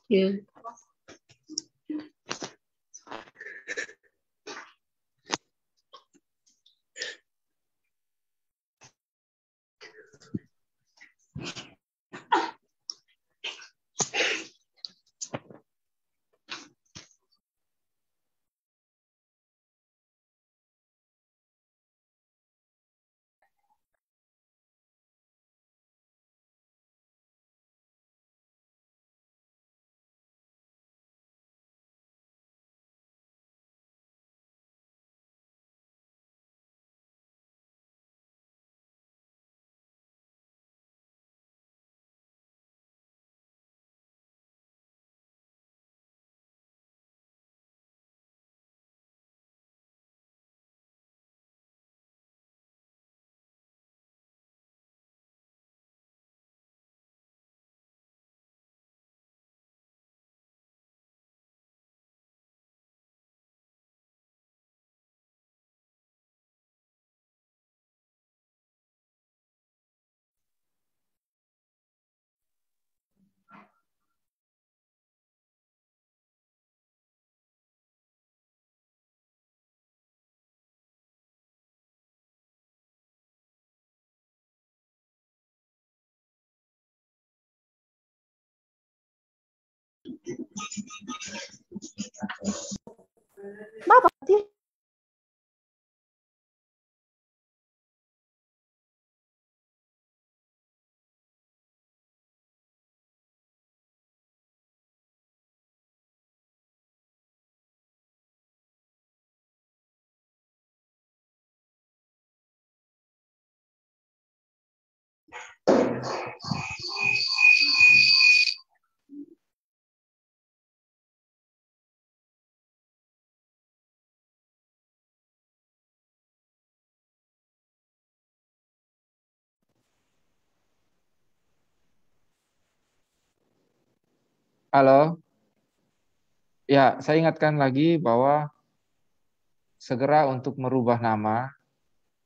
Yeah. Bapak sih. Halo, ya saya ingatkan lagi bahwa segera untuk merubah nama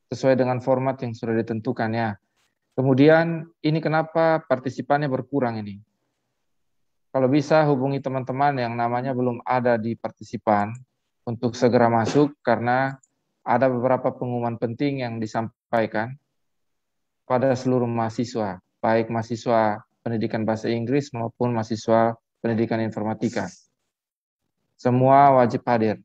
sesuai dengan format yang sudah ditentukan ya. Kemudian ini kenapa partisipannya berkurang ini? Kalau bisa hubungi teman-teman yang namanya belum ada di partisipan untuk segera masuk karena ada beberapa pengumuman penting yang disampaikan pada seluruh mahasiswa, baik mahasiswa pendidikan bahasa Inggris maupun mahasiswa pendidikan informatika. Semua wajib hadir.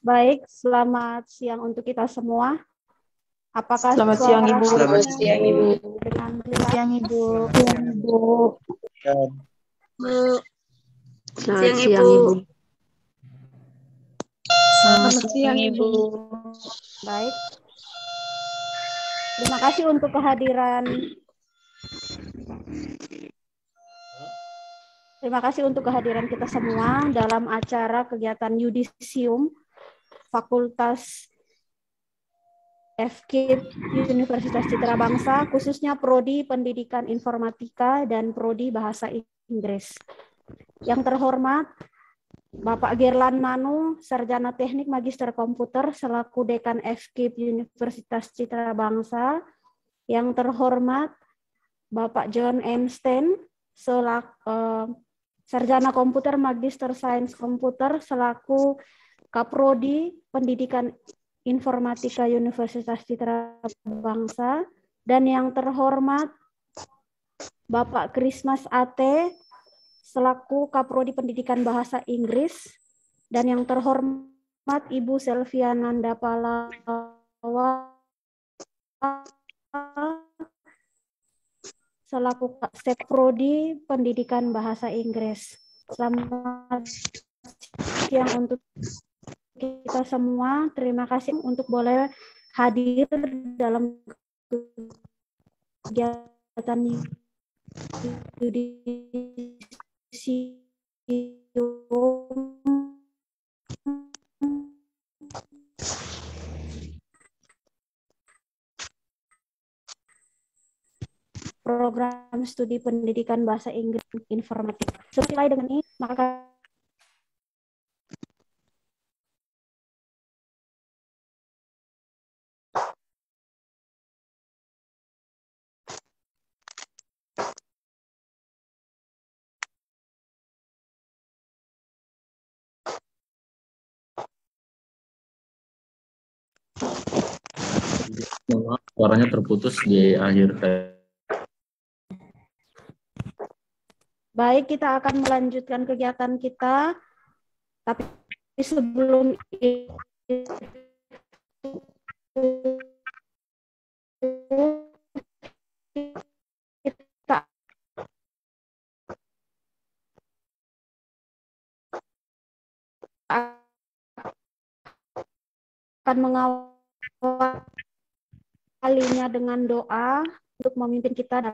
Baik, selamat siang untuk kita semua. Apakah Selamat siang, Ibu. Selamat siang, Ibu. Dengan Selamat siang, Ibu. Selamat siang, Ibu. Selamat siang, Ibu. Baik. Terima kasih untuk kehadiran. Terima kasih untuk kehadiran kita semua dalam acara kegiatan Yudisium Fakultas FKIP Universitas Citra Bangsa, khususnya Prodi Pendidikan Informatika dan Prodi Bahasa Inggris. Yang terhormat, Bapak Girlan Manu, Sarjana Teknik Magister Komputer selaku Dekan FKIP Universitas Citra Bangsa. Yang terhormat, Bapak John Einstein, selaku Sarjana Komputer Magister Sains Komputer selaku Kaprodi Pendidikan Informatika Universitas Citra Bangsa. Dan yang terhormat, Bapak Krismas Ate selaku Kaprodi Pendidikan Bahasa Inggris. Dan yang terhormat Ibu Selviananda Palawa selaku Step Prodi Pendidikan Bahasa Inggris. Selamat siang untuk kita semua. Terima kasih untuk boleh hadir dalam kegiatan yudisium program studi pendidikan bahasa Inggris informatif. Sesuai dengan ini, maka Suaranya terputus di akhir. baik, kita akan melanjutkan kegiatan kita, tapi sebelum itu kita akan mengawalinya dengan doa untuk memimpin kita.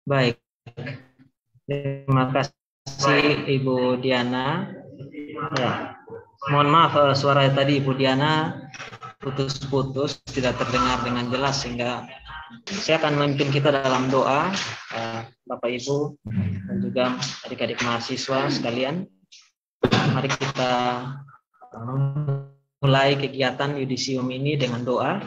Baik, terima kasih Ibu Diana. Ya, mohon maaf suara tadi Ibu Diana putus-putus, tidak terdengar dengan jelas, sehingga saya akan memimpin kita dalam doa, Bapak Ibu dan juga adik-adik mahasiswa sekalian. Mari kita mulai kegiatan yudisium ini dengan doa,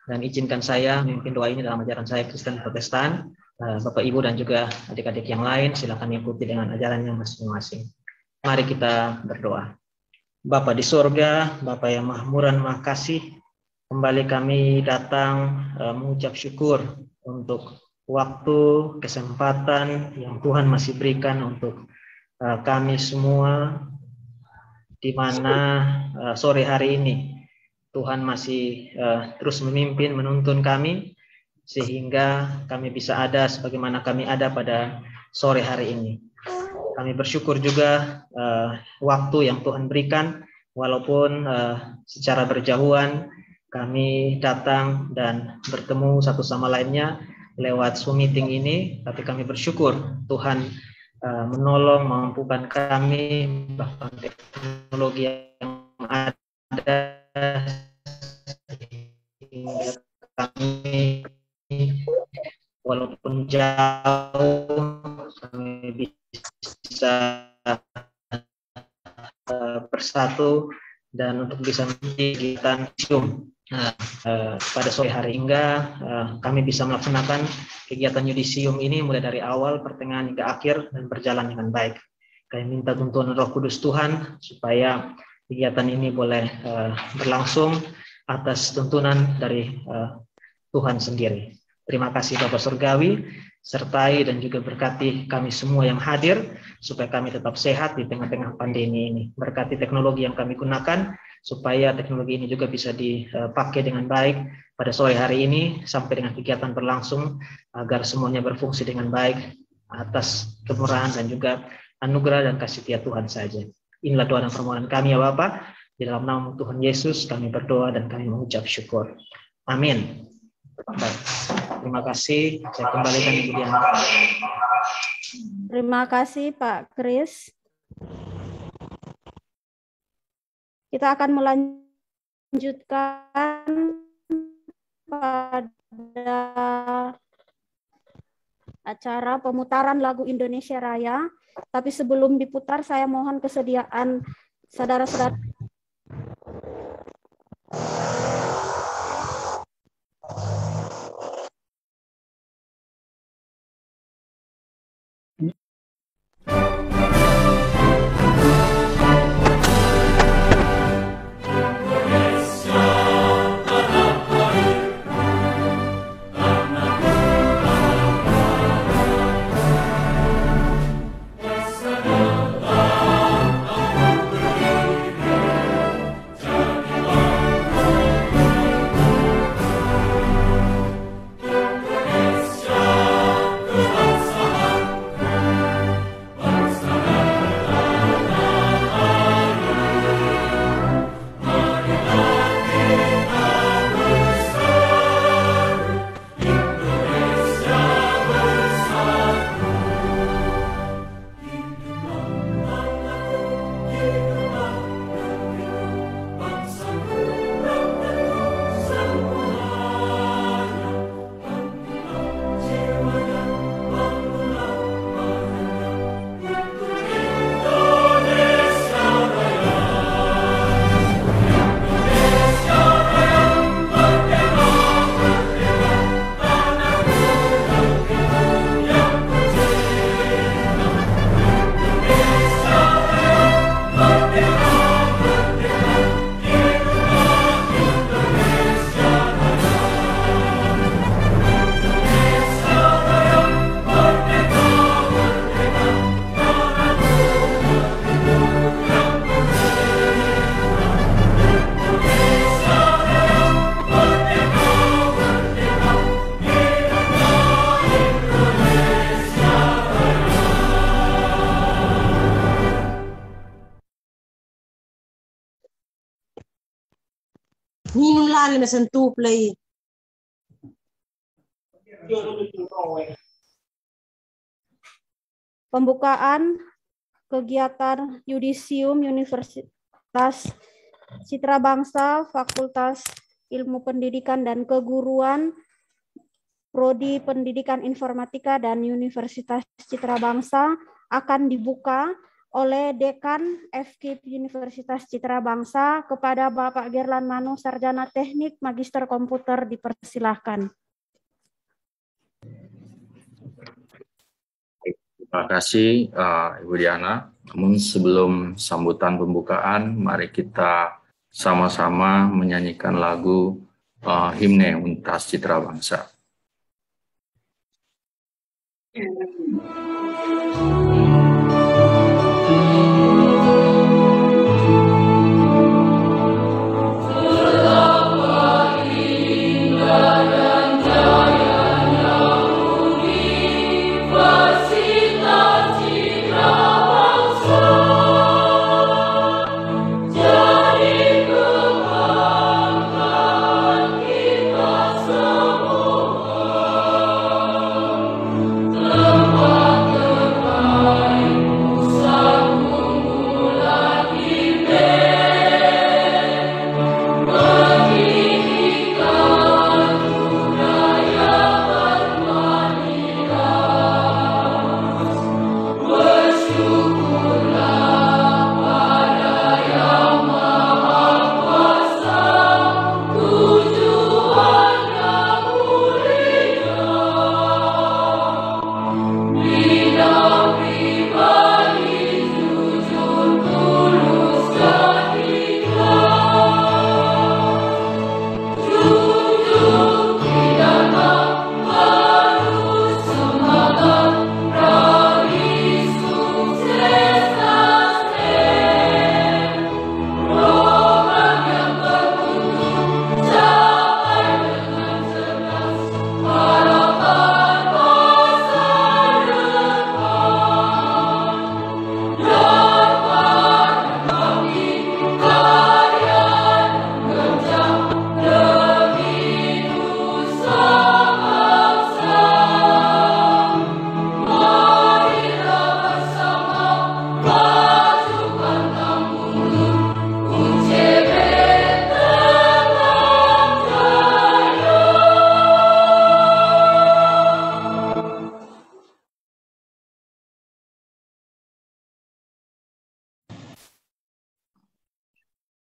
dan izinkan saya memimpin doa ini dalam ajaran saya Kristen Protestan. Bapak Ibu dan juga adik-adik yang lain silakan ikuti dengan ajarannya masing-masing. Mari kita berdoa. Bapa di surga, Bapa yang maha murah dan maha kasih, kembali kami datang mengucap syukur untuk waktu, kesempatan yang Tuhan masih berikan untuk kami semua, di mana sore hari ini Tuhan masih terus memimpin, menuntun kami, sehingga kami bisa ada sebagaimana kami ada pada sore hari ini. Kami bersyukur juga waktu yang Tuhan berikan, walaupun secara berjauhan kami datang dan bertemu satu sama lainnya lewat Zoom meeting ini, tapi kami bersyukur Tuhan menolong, memampukan kami, bahkan teknologi yang ada, sehingga kami walaupun jauh kami bisa bersatu dan untuk bisa kegiatan Zoom pada sore hari, hingga kami bisa melaksanakan kegiatan yudisium ini mulai dari awal, pertengahan hingga akhir, dan berjalan dengan baik. Kami minta tuntunan Roh Kudus Tuhan supaya kegiatan ini boleh berlangsung atas tuntunan dari Tuhan sendiri. Terima kasih Bapak Surgawi, sertai dan juga berkati kami semua yang hadir, supaya kami tetap sehat di tengah-tengah pandemi ini. Berkati teknologi yang kami gunakan, supaya teknologi ini juga bisa dipakai dengan baik pada sore hari ini, sampai dengan kegiatan berlangsung, agar semuanya berfungsi dengan baik, atas kemurahan dan juga anugerah dan kasih setia Tuhan saja. Inilah doa dan permohonan kami ya Bapak, di dalam nama Tuhan Yesus kami berdoa dan kami mengucap syukur. Amin. Baik. Terima kasih. Saya kembalikan Ibu Diana. Terima kasih Pak Kris. Kita akan melanjutkan pada acara pemutaran lagu Indonesia Raya. Tapi sebelum diputar, saya mohon kesediaan saudara-saudara lari na sentuh play. Pembukaan kegiatan Yudisium Universitas Citra Bangsa, Fakultas Ilmu Pendidikan dan Keguruan, Prodi Pendidikan Informatika dan Universitas Citra Bangsa akan dibuka oleh Dekan FKIP Universitas Citra Bangsa kepada Bapak Gerlan Manu, Sarjana Teknik Magister Komputer, dipersilahkan. Terima kasih Ibu Diana. Namun sebelum sambutan pembukaan, mari kita sama-sama menyanyikan lagu himne Universitas Citra Bangsa.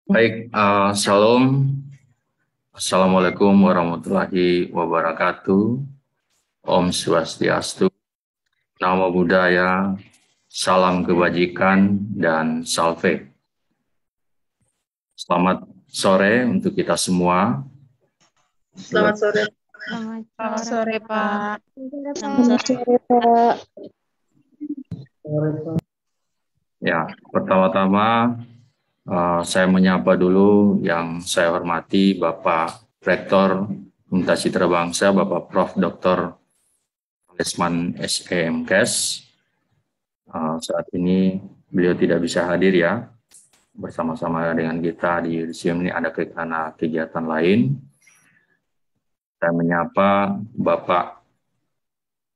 Baik, Shalom. Assalamualaikum warahmatullahi wabarakatuh. Om Swastiastu, Namo Buddhaya, salam kebajikan, dan salve. Selamat sore untuk kita semua. Selamat sore. Selamat sore, Pak. Selamat sore, Pak. Ya, pertama-tama saya menyapa dulu yang saya hormati Bapak Rektor Universitas Citra Bangsa, Bapak Prof. Dr. Lesman SEMKes. Saat ini beliau tidak bisa hadir ya, bersama-sama dengan kita di Yudisium ini ada karena kegiatan lain. Saya menyapa Bapak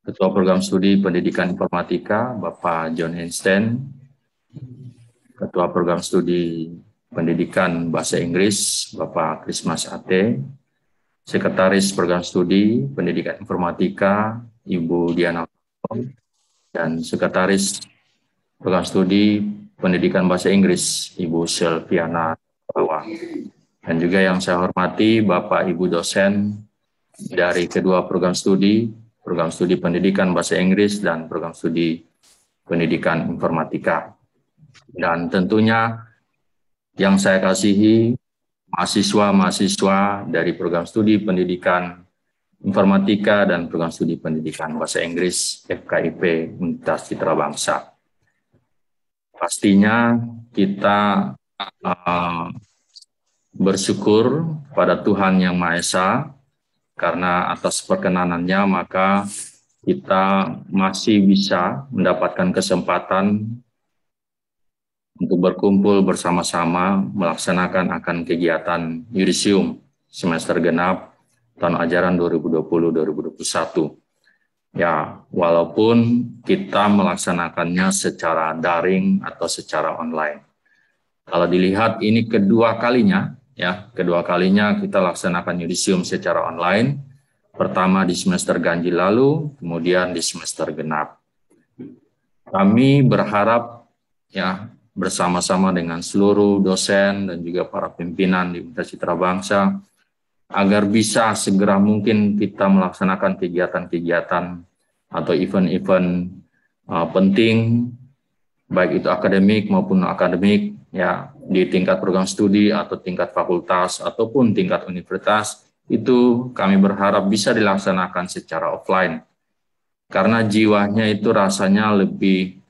Ketua Program Studi Pendidikan Informatika, Bapak John Einstein, Ketua Program Studi Pendidikan Bahasa Inggris, Bapak Krismas Ate, Sekretaris Program Studi Pendidikan Informatika, Ibu Diana, dan Sekretaris Program Studi Pendidikan Bahasa Inggris, Ibu Selviana Bawa. Dan juga yang saya hormati Bapak Ibu dosen dari kedua Program Studi Pendidikan Bahasa Inggris dan Program Studi Pendidikan Informatika. Dan tentunya yang saya kasihi mahasiswa-mahasiswa dari Program Studi Pendidikan Informatika dan Program Studi Pendidikan Bahasa Inggris FKIP Universitas Citra Bangsa. Pastinya kita bersyukur pada Tuhan Yang Maha Esa karena atas perkenanannya maka kita masih bisa mendapatkan kesempatan untuk berkumpul bersama-sama melaksanakan akan kegiatan Yudisium semester genap tahun ajaran 2020-2021. Ya, walaupun kita melaksanakannya secara daring atau secara online. Kalau dilihat ini kedua kalinya kita laksanakan yudisium secara online. Pertama di semester ganjil lalu, kemudian di semester genap. Kami berharap ya bersama-sama dengan seluruh dosen dan juga para pimpinan di Universitas Citra Bangsa agar bisa segera mungkin kita melaksanakan kegiatan-kegiatan atau event-event penting, baik itu akademik maupun non-akademik, ya di tingkat program studi atau tingkat fakultas ataupun tingkat universitas, itu kami berharap bisa dilaksanakan secara offline. Karena jiwanya itu rasanya lebih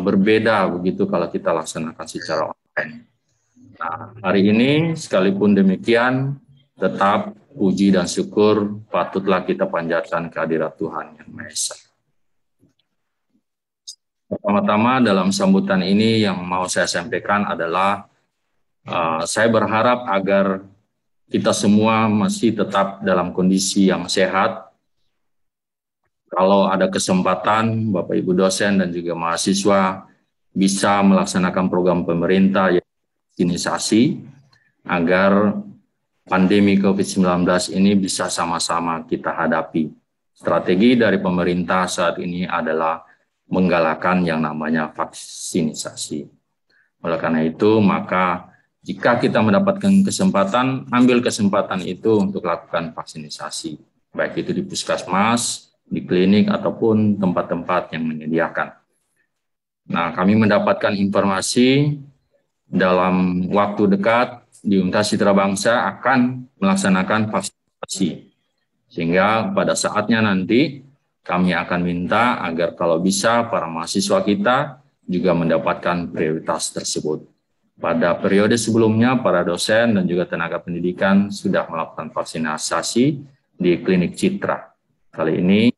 berbeda begitu kalau kita laksanakan secara online. Nah, hari ini sekalipun demikian, tetap puji dan syukur patutlah kita panjatkan kehadirat Tuhan Yang Maha Esa. Pertama-tama dalam sambutan ini yang mau saya sampaikan adalah saya berharap agar kita semua masih tetap dalam kondisi yang sehat. Kalau ada kesempatan, Bapak Ibu dosen dan juga mahasiswa bisa melaksanakan program pemerintah yang vaksinasi agar pandemi COVID-19 ini bisa sama-sama kita hadapi. Strategi dari pemerintah saat ini adalah menggalakkan yang namanya vaksinasi. Oleh karena itu, maka jika kita mendapatkan kesempatan, ambil kesempatan itu untuk lakukan vaksinasi. Baik itu di puskesmas, di klinik, ataupun tempat-tempat yang menyediakan. Nah, kami mendapatkan informasi dalam waktu dekat di Universitas Citra Bangsa akan melaksanakan vaksinasi. Sehingga pada saatnya nanti kami akan minta agar kalau bisa para mahasiswa kita juga mendapatkan prioritas tersebut. Pada periode sebelumnya para dosen dan juga tenaga pendidikan sudah melakukan vaksinasi di klinik Citra. Kali ini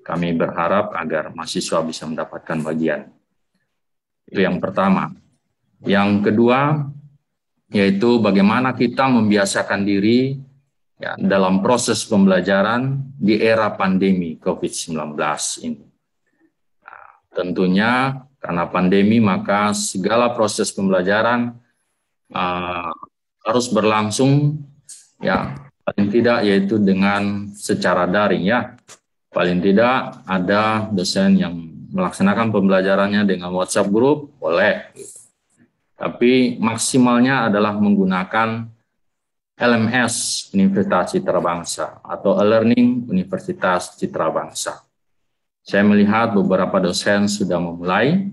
kami berharap agar mahasiswa bisa mendapatkan bagian. Itu yang pertama. Yang kedua, yaitu bagaimana kita membiasakan diri ya, dalam proses pembelajaran di era pandemi COVID-19 ini. Nah, tentunya karena pandemi maka segala proses pembelajaran harus berlangsung ya paling tidak yaitu dengan secara daring ya. Paling tidak ada dosen yang melaksanakan pembelajarannya dengan WhatsApp group, boleh. Tapi maksimalnya adalah menggunakan LMS Universitas Citra Bangsa atau e-learning Universitas Citra Bangsa. Saya melihat beberapa dosen sudah memulai,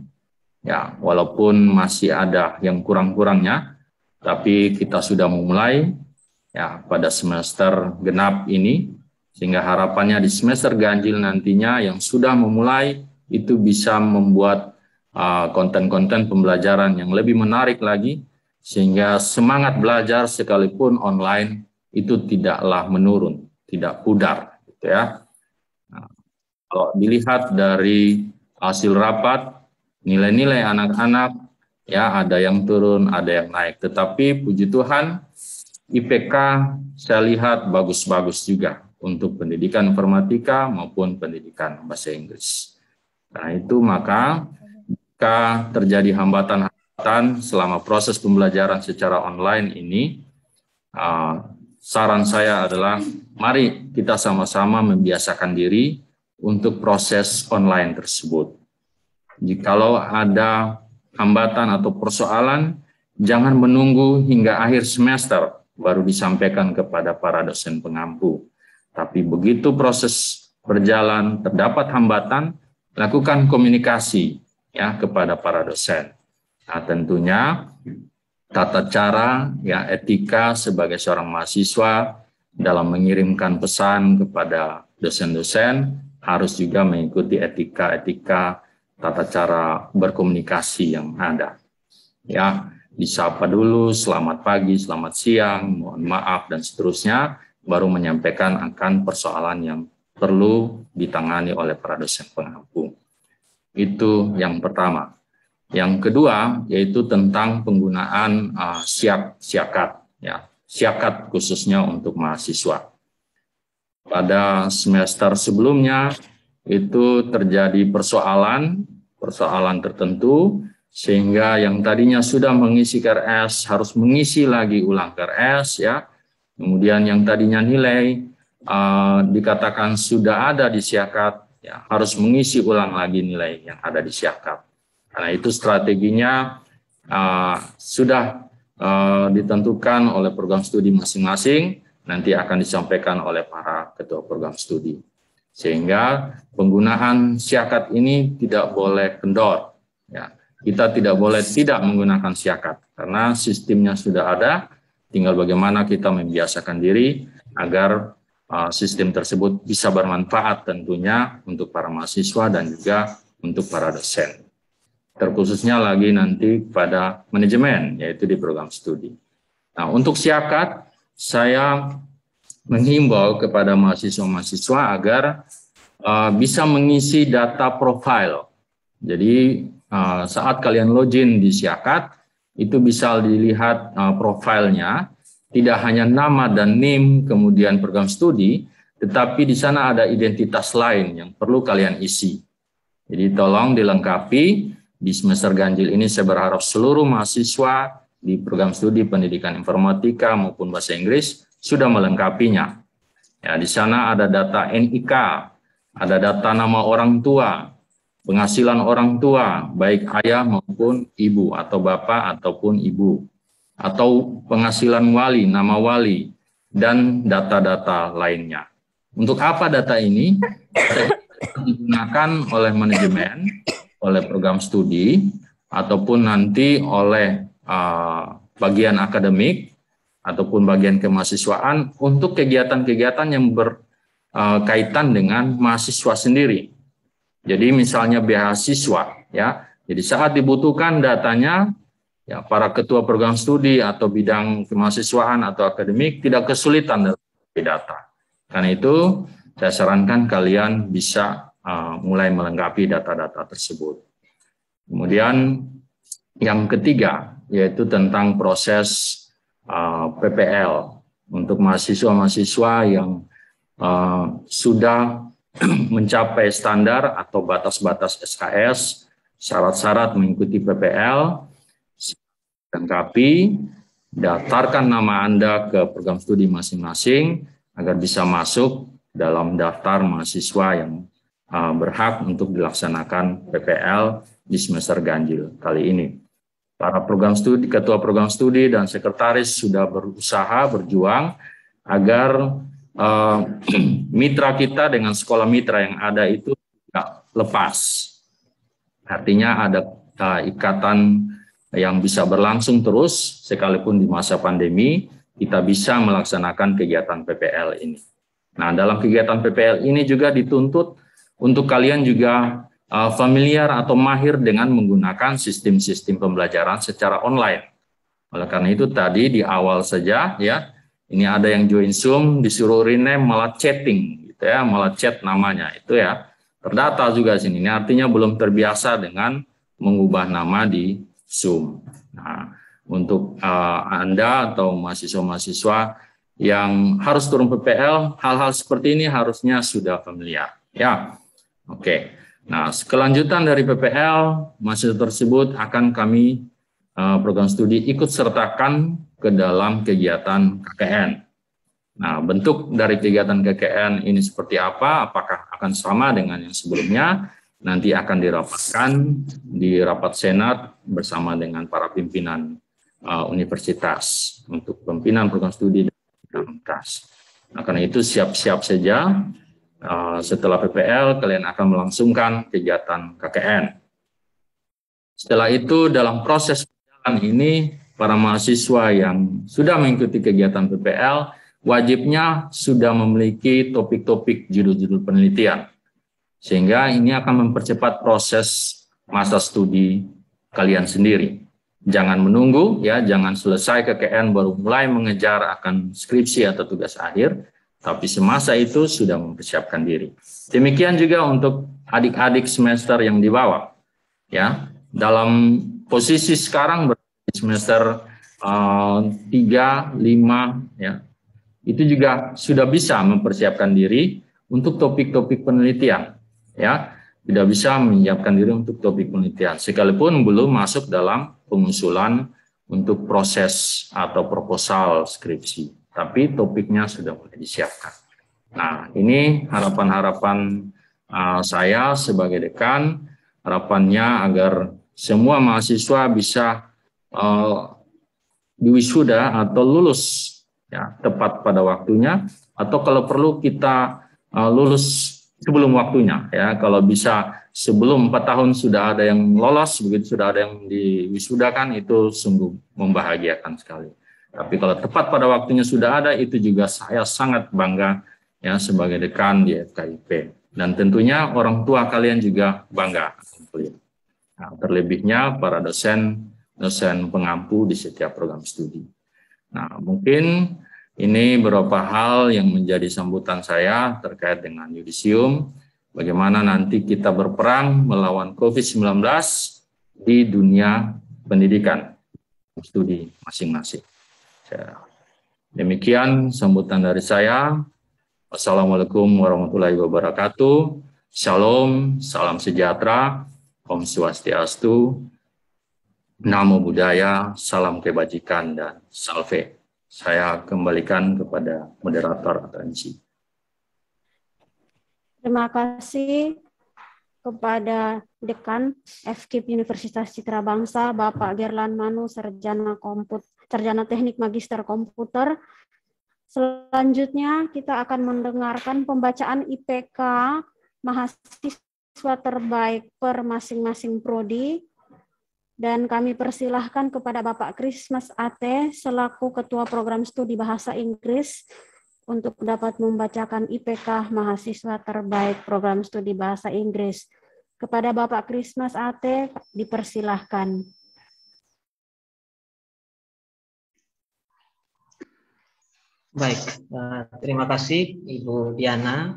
ya walaupun masih ada yang kurang-kurangnya, tapi kita sudah memulai ya pada semester genap ini, sehingga harapannya di semester ganjil nantinya yang sudah memulai itu bisa membuat konten-konten pembelajaran yang lebih menarik lagi, sehingga semangat belajar sekalipun online itu tidaklah menurun, tidak pudar, gitu ya. Nah, kalau dilihat dari hasil rapat, nilai-nilai anak-anak ya ada yang turun, ada yang naik, tetapi puji Tuhan IPK saya lihat bagus-bagus juga untuk pendidikan informatika maupun pendidikan bahasa Inggris. Nah itu maka jika terjadi hambatan-hambatan selama proses pembelajaran secara online ini, saran saya adalah mari kita sama-sama membiasakan diri untuk proses online tersebut. Jikalau ada hambatan atau persoalan, jangan menunggu hingga akhir semester baru disampaikan kepada para dosen pengampu. Tapi begitu proses berjalan, terdapat hambatan, lakukan komunikasi ya kepada para dosen. Nah, tentunya tata cara ya etika sebagai seorang mahasiswa dalam mengirimkan pesan kepada dosen-dosen harus juga mengikuti etika-etika tata cara berkomunikasi yang ada. Ya, disapa dulu, selamat pagi, selamat siang, mohon maaf dan seterusnya, baru menyampaikan akan persoalan yang perlu ditangani oleh para dosen pengampu. Itu yang pertama. Yang kedua yaitu tentang penggunaan siakat. Ya, Siakat khususnya untuk mahasiswa. Pada semester sebelumnya itu terjadi persoalan tertentu, sehingga yang tadinya sudah mengisi KRS harus mengisi lagi ulang KRS ya. Kemudian yang tadinya nilai dikatakan sudah ada di Siakat, ya, harus mengisi ulang lagi nilai yang ada di Siakat. Karena itu strateginya sudah ditentukan oleh program studi masing-masing, nanti akan disampaikan oleh para ketua program studi. Sehingga penggunaan Siakat ini tidak boleh kendor. Ya. Kita tidak boleh tidak menggunakan Siakat, karena sistemnya sudah ada, tinggal bagaimana kita membiasakan diri agar sistem tersebut bisa bermanfaat tentunya untuk para mahasiswa dan juga untuk para dosen. Terkhususnya lagi nanti pada manajemen, yaitu di program studi. Nah, untuk Siakat, saya menghimbau kepada mahasiswa-mahasiswa agar bisa mengisi data profile. Jadi saat kalian login di Siakat, itu bisa dilihat profilnya, tidak hanya nama dan NIM, kemudian program studi, tetapi di sana ada identitas lain yang perlu kalian isi. Jadi tolong dilengkapi. Di semester ganjil ini saya berharap seluruh mahasiswa di program studi pendidikan informatika maupun bahasa Inggris sudah melengkapinya. Ya, di sana ada data NIK, ada data nama orang tua, penghasilan orang tua, baik ayah maupun ibu, atau bapak ataupun ibu, atau penghasilan wali, nama wali, dan data-data lainnya. Untuk apa data ini? Digunakan oleh manajemen, oleh program studi, ataupun nanti oleh bagian akademik, ataupun bagian kemahasiswaan untuk kegiatan-kegiatan yang berkaitan dengan mahasiswa sendiri. Jadi misalnya beasiswa, ya. Jadi saat dibutuhkan datanya, ya, para ketua program studi atau bidang kemahasiswaan atau akademik tidak kesulitan dalam data. Karena itu saya sarankan kalian bisa mulai melengkapi data-data tersebut. Kemudian yang ketiga yaitu tentang proses PPL untuk mahasiswa-mahasiswa yang sudah mencapai standar atau batas-batas SKS, syarat-syarat mengikuti PPL, lengkapi, daftarkan nama Anda ke program studi masing-masing agar bisa masuk dalam daftar mahasiswa yang berhak untuk dilaksanakan PPL di semester ganjil kali ini. Para program studi, ketua program studi dan sekretaris sudah berusaha berjuang agar mitra kita dengan sekolah mitra yang ada itu tidak lepas. Artinya ada ikatan yang bisa berlangsung terus sekalipun di masa pandemi kita bisa melaksanakan kegiatan PPL ini. Nah, dalam kegiatan PPL ini juga dituntut untuk kalian juga familiar atau mahir dengan menggunakan sistem-sistem pembelajaran secara online. Oleh karena itu tadi di awal saja ya, ini ada yang join Zoom disuruh rename malah chatting gitu ya, malah chat namanya itu ya. Terdata juga sini. Ini artinya belum terbiasa dengan mengubah nama di Zoom. Nah, untuk Anda atau mahasiswa-mahasiswa yang harus turun PPL, hal-hal seperti ini harusnya sudah familiar ya. Oke, nah kelanjutan dari PPL, mahasiswa tersebut akan kami program studi ikut sertakan ke dalam kegiatan KKN. Nah, bentuk dari kegiatan KKN ini seperti apa? Apakah akan sama dengan yang sebelumnya? Nanti akan dirapatkan di rapat senat bersama dengan para pimpinan universitas untuk pimpinan program studi dan universitas. Nah, karena itu siap-siap saja. Setelah PPL, kalian akan melangsungkan kegiatan KKN. Setelah itu, dalam proses perjalanan ini, para mahasiswa yang sudah mengikuti kegiatan PPL, wajibnya sudah memiliki topik-topik judul-judul penelitian. Sehingga ini akan mempercepat proses masa studi kalian sendiri. Jangan menunggu, ya, jangan selesai KKN baru mulai mengejar akan skripsi atau tugas akhir, tapi semasa itu sudah mempersiapkan diri. Demikian juga untuk adik-adik semester yang di bawah. Ya, dalam posisi sekarang semester 3, 5, ya, itu juga sudah bisa mempersiapkan diri untuk topik-topik penelitian, ya, tidak bisa menyiapkan diri untuk topik penelitian, sekalipun belum masuk dalam pengusulan untuk proses atau proposal skripsi, tapi topiknya sudah mulai disiapkan. Nah, ini harapan-harapan saya sebagai dekan, harapannya agar semua mahasiswa bisa diwisuda atau lulus ya tepat pada waktunya, atau kalau perlu kita lulus sebelum waktunya ya. Kalau bisa sebelum 4 tahun sudah ada yang lolos, begitu sudah ada yang diwisudakan, itu sungguh membahagiakan sekali. Tapi kalau tepat pada waktunya sudah ada, itu juga saya sangat bangga ya sebagai dekan di FKIP. Dan tentunya orang tua kalian juga bangga. Nah, terlebihnya para dosen pengampu di setiap program studi. Nah, mungkin ini beberapa hal yang menjadi sambutan saya terkait dengan yudisium, bagaimana nanti kita berperang melawan COVID-19 di dunia pendidikan studi masing-masing. Demikian sambutan dari saya. Wassalamualaikum warahmatullahi wabarakatuh. Shalom, salam sejahtera, Om Swastiastu, Namo Buddhaya, salam kebajikan, dan salve. Saya kembalikan kepada moderator atau MC. Terima kasih kepada Dekan FKIP Universitas Citra Bangsa, Bapak Gerlan Manu, Sarjana Teknik Magister Komputer. Selanjutnya kita akan mendengarkan pembacaan IPK mahasiswa terbaik per masing-masing prodi. Dan kami persilahkan kepada Bapak Christmas Ate selaku Ketua Program Studi Bahasa Inggris untuk dapat membacakan IPK mahasiswa terbaik Program Studi Bahasa Inggris. Kepada Bapak Christmas Ate dipersilahkan. Baik, terima kasih Ibu Diana.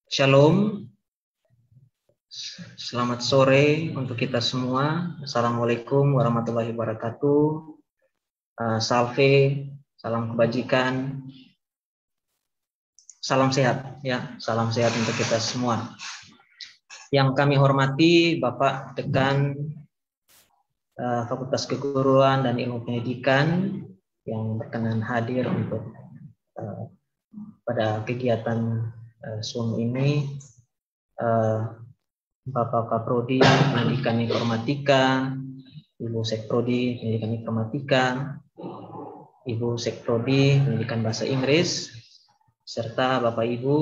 Shalom. Selamat sore untuk kita semua. Assalamualaikum warahmatullahi wabarakatuh. Salve, salam kebajikan, salam sehat ya, salam sehat untuk kita semua. Yang kami hormati Bapak Dekan Fakultas Keguruan dan Ilmu Pendidikan yang berkenan hadir untuk pada kegiatan Zoom ini, Bapak Kaprodi Pendidikan Informatika, Ibu Sekprodi Pendidikan Informatika, Ibu Sekprodi Pendidikan Bahasa Inggris, serta Bapak Ibu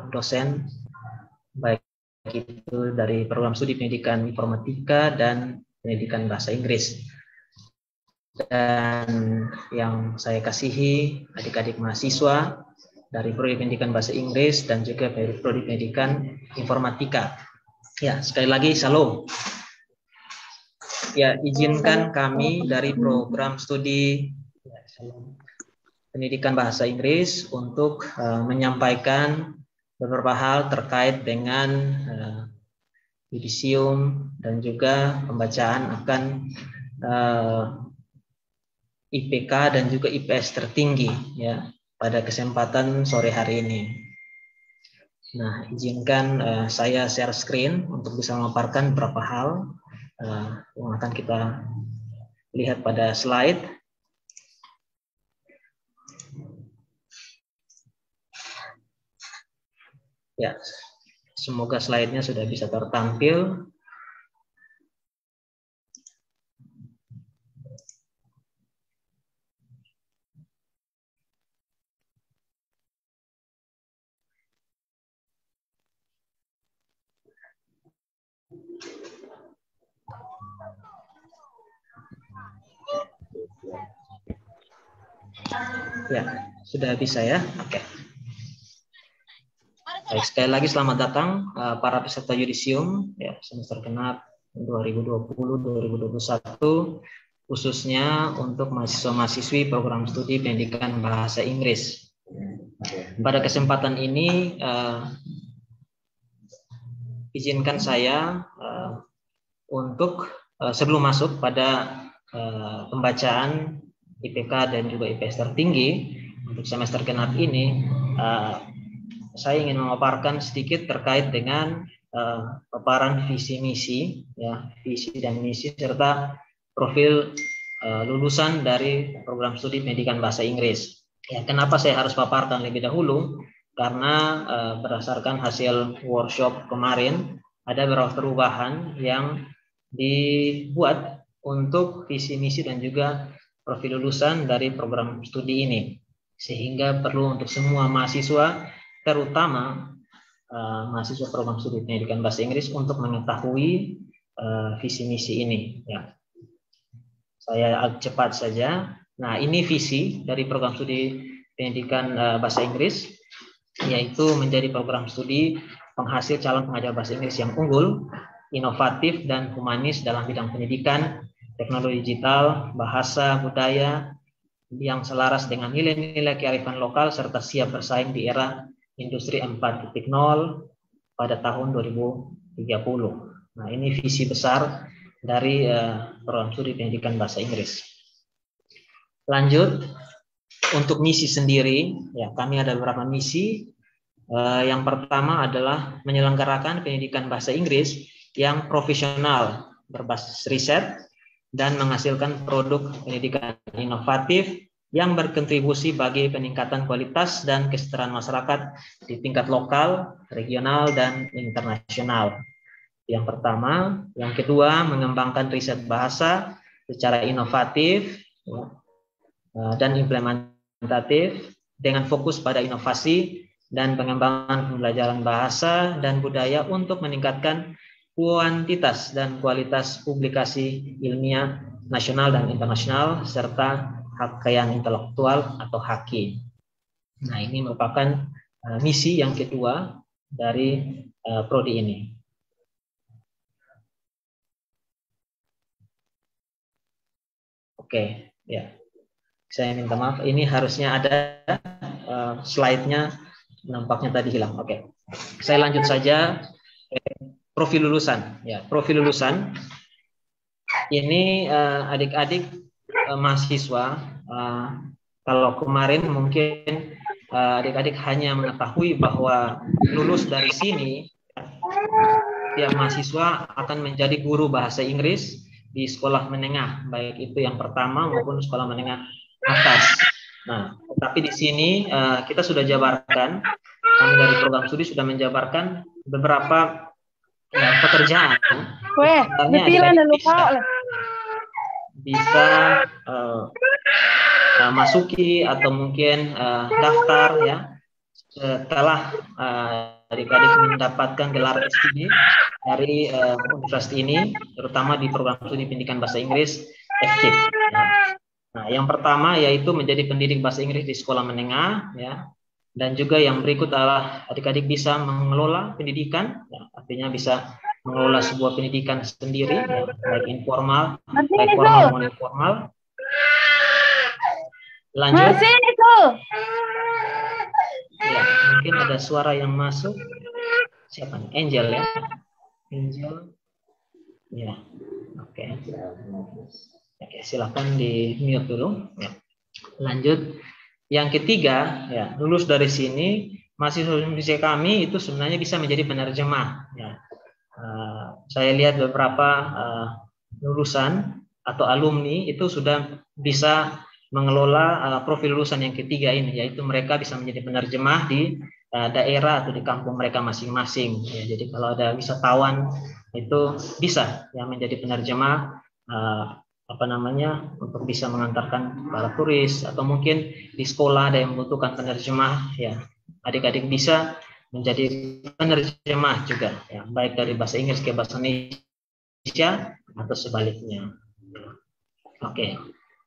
dosen baik itu dari program studi Pendidikan Informatika dan Pendidikan Bahasa Inggris. Dan yang saya kasihi adik-adik mahasiswa dari Prodi Pendidikan Bahasa Inggris dan juga dari Prodi Pendidikan Informatika. Ya, sekali lagi Shalom. Ya, izinkan kami dari program studi Pendidikan Bahasa Inggris untuk menyampaikan beberapa hal terkait dengan yudisium dan juga pembacaan akan IPK dan juga IPS tertinggi ya pada kesempatan sore hari ini. Nah, izinkan saya share screen untuk bisa memaparkan beberapa hal yang akan kita lihat pada slide. Ya, semoga slide-nya sudah bisa tertampil. Ya, sudah bisa ya. Oke. Baik, sekali lagi selamat datang para peserta yudisium ya semester genap 2020-2021 khususnya untuk mahasiswa-mahasiswi program studi Pendidikan Bahasa Inggris. Pada kesempatan ini izinkan saya untuk sebelum masuk pada pembacaan IPK dan juga IPS tertinggi untuk semester genap ini, saya ingin memaparkan sedikit terkait dengan paparan visi misi, ya, visi dan misi serta profil lulusan dari program studi pendidikan bahasa Inggris. Ya, kenapa saya harus paparkan lebih dahulu? Karena berdasarkan hasil workshop kemarin ada beberapa perubahan yang dibuat untuk visi misi dan juga profil lulusan dari program studi ini, sehingga perlu untuk semua mahasiswa, terutama mahasiswa program studi pendidikan bahasa Inggris, untuk mengetahui visi misi ini. Ya. Saya cepat saja. Nah, ini visi dari program studi pendidikan bahasa Inggris, yaitu menjadi program studi penghasil calon pengajar bahasa Inggris yang unggul, inovatif, dan humanis dalam bidang pendidikan, teknologi digital, bahasa, budaya, yang selaras dengan nilai-nilai kearifan lokal, serta siap bersaing di era industri 4.0 pada tahun 2030. Nah, ini visi besar dari program studi pendidikan bahasa Inggris. Lanjut, untuk misi sendiri, ya, kami ada beberapa misi. Yang pertama adalah menyelenggarakan pendidikan bahasa Inggris yang profesional, berbasis riset, dan menghasilkan produk pendidikan inovatif yang berkontribusi bagi peningkatan kualitas dan kesejahteraan masyarakat di tingkat lokal, regional, dan internasional. Yang pertama. Yang kedua, mengembangkan riset bahasa secara inovatif dan implementatif dengan fokus pada inovasi dan pengembangan pembelajaran bahasa dan budaya untuk meningkatkan kuantitas dan kualitas publikasi ilmiah nasional dan internasional serta kekayaan intelektual atau HAKI. Nah, ini merupakan misi yang kedua dari prodi ini. Oke, ya. Saya minta maaf, ini harusnya ada slide-nya, nampaknya tadi hilang. Oke. Saya lanjut saja. Profil lulusan. Ya, profil lulusan. Ini adik-adik mahasiswa, kalau kemarin mungkin adik-adik hanya mengetahui bahwa lulus dari sini, tiap mahasiswa akan menjadi guru bahasa Inggris di sekolah menengah, baik itu yang pertama maupun sekolah menengah atas. Nah, tapi di sini kita sudah jabarkan, kami dari program studi sudah menjabarkan beberapa pekerjaan. Bisa masuki atau mungkin daftar, ya, setelah adik-adik mendapatkan gelar S3 dari universitas ini, terutama di program studi pendidikan bahasa Inggris FKIP. Ya. Nah, yang pertama yaitu menjadi pendidik bahasa Inggris di sekolah menengah, ya. Dan juga yang berikut adalah adik-adik bisa mengelola pendidikan, ya, artinya bisa mengelola sebuah pendidikan sendiri, ya, baik informal, baik formal maupun informal. Lanjut. Ya, mungkin ada suara yang masuk. Siapa nih? Angel, ya. Angel. Ya. Oke. Oke, silakan di mute dulu. Ya. Lanjut. Yang ketiga, ya, lulus dari sini, mahasiswa kami itu sebenarnya bisa menjadi penerjemah. Ya. Saya lihat beberapa lulusan atau alumni itu sudah bisa mengelola profil lulusan yang ketiga ini, yaitu mereka bisa menjadi penerjemah di daerah atau di kampung mereka masing-masing. Ya, jadi kalau ada wisatawan itu bisa, ya, menjadi penerjemah untuk bisa mengantarkan para turis, atau mungkin di sekolah ada yang membutuhkan penerjemah, ya, adik-adik bisa menjadi penerjemah juga, ya, baik dari bahasa Inggris ke bahasa Indonesia atau sebaliknya. Oke.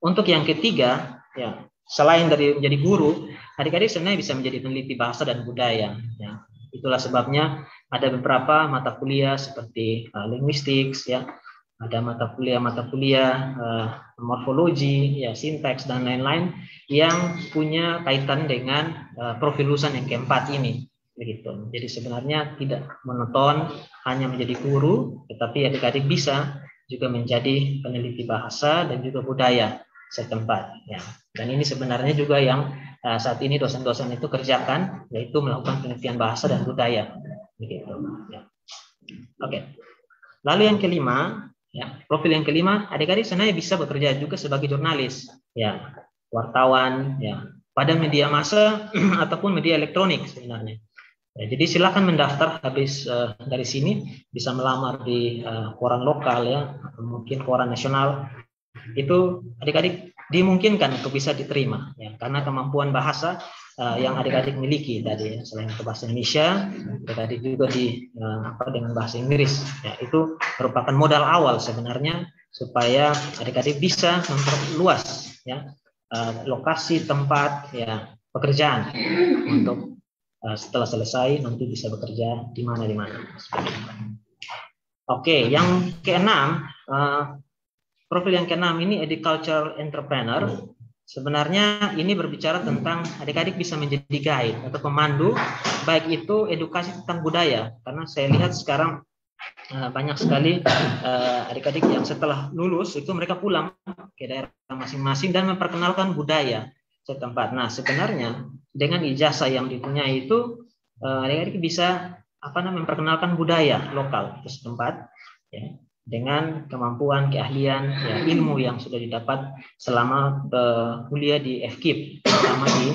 Untuk yang ketiga, ya, selain dari menjadi guru, adik-adik sebenarnya bisa menjadi peneliti bahasa dan budaya. Ya. Itulah sebabnya ada beberapa mata kuliah seperti linguistics, ya, ada mata kuliah morfologi, ya, sinteks dan lain-lain yang punya kaitan dengan profil lulusan yang keempat ini. begitu. Jadi sebenarnya tidak monoton hanya menjadi guru, tetapi adik-adik bisa juga menjadi peneliti bahasa dan juga budaya setempat. Ya. Dan ini sebenarnya juga yang saat ini dosen-dosen itu kerjakan, yaitu melakukan penelitian bahasa dan budaya. Begitu. Ya. Oke. Lalu yang kelima, ya, profil yang kelima, adik-adik sebenarnya bisa bekerja juga sebagai jurnalis, ya, wartawan, ya, pada media massa ataupun media elektronik sebenarnya. Ya, jadi silakan mendaftar habis dari sini, bisa melamar di koran lokal ya, atau mungkin koran nasional. Itu adik-adik dimungkinkan untuk bisa diterima ya, karena kemampuan bahasa yang adik-adik miliki tadi ya, selain ke bahasa Indonesia, adik-adik juga dengan bahasa Inggris ya, itu merupakan modal awal sebenarnya supaya adik-adik bisa memperluas ya lokasi tempat ya pekerjaan untuk setelah selesai nanti bisa bekerja di mana. Oke, yang keenam, profil yang keenam ini agricultural entrepreneur. Sebenarnya ini berbicara tentang adik-adik bisa menjadi guide atau pemandu, baik itu edukasi tentang budaya. Karena saya lihat sekarang banyak sekali adik-adik yang setelah lulus itu mereka pulang ke daerah masing-masing dan memperkenalkan budaya setempat. Nah, sebenarnya dengan ijazah yang dipunyai itu adik-adik bisa memperkenalkan budaya lokal setempat ya, dengan kemampuan, keahlian, ya, ilmu yang sudah didapat selama kuliah di FKIP, terutama di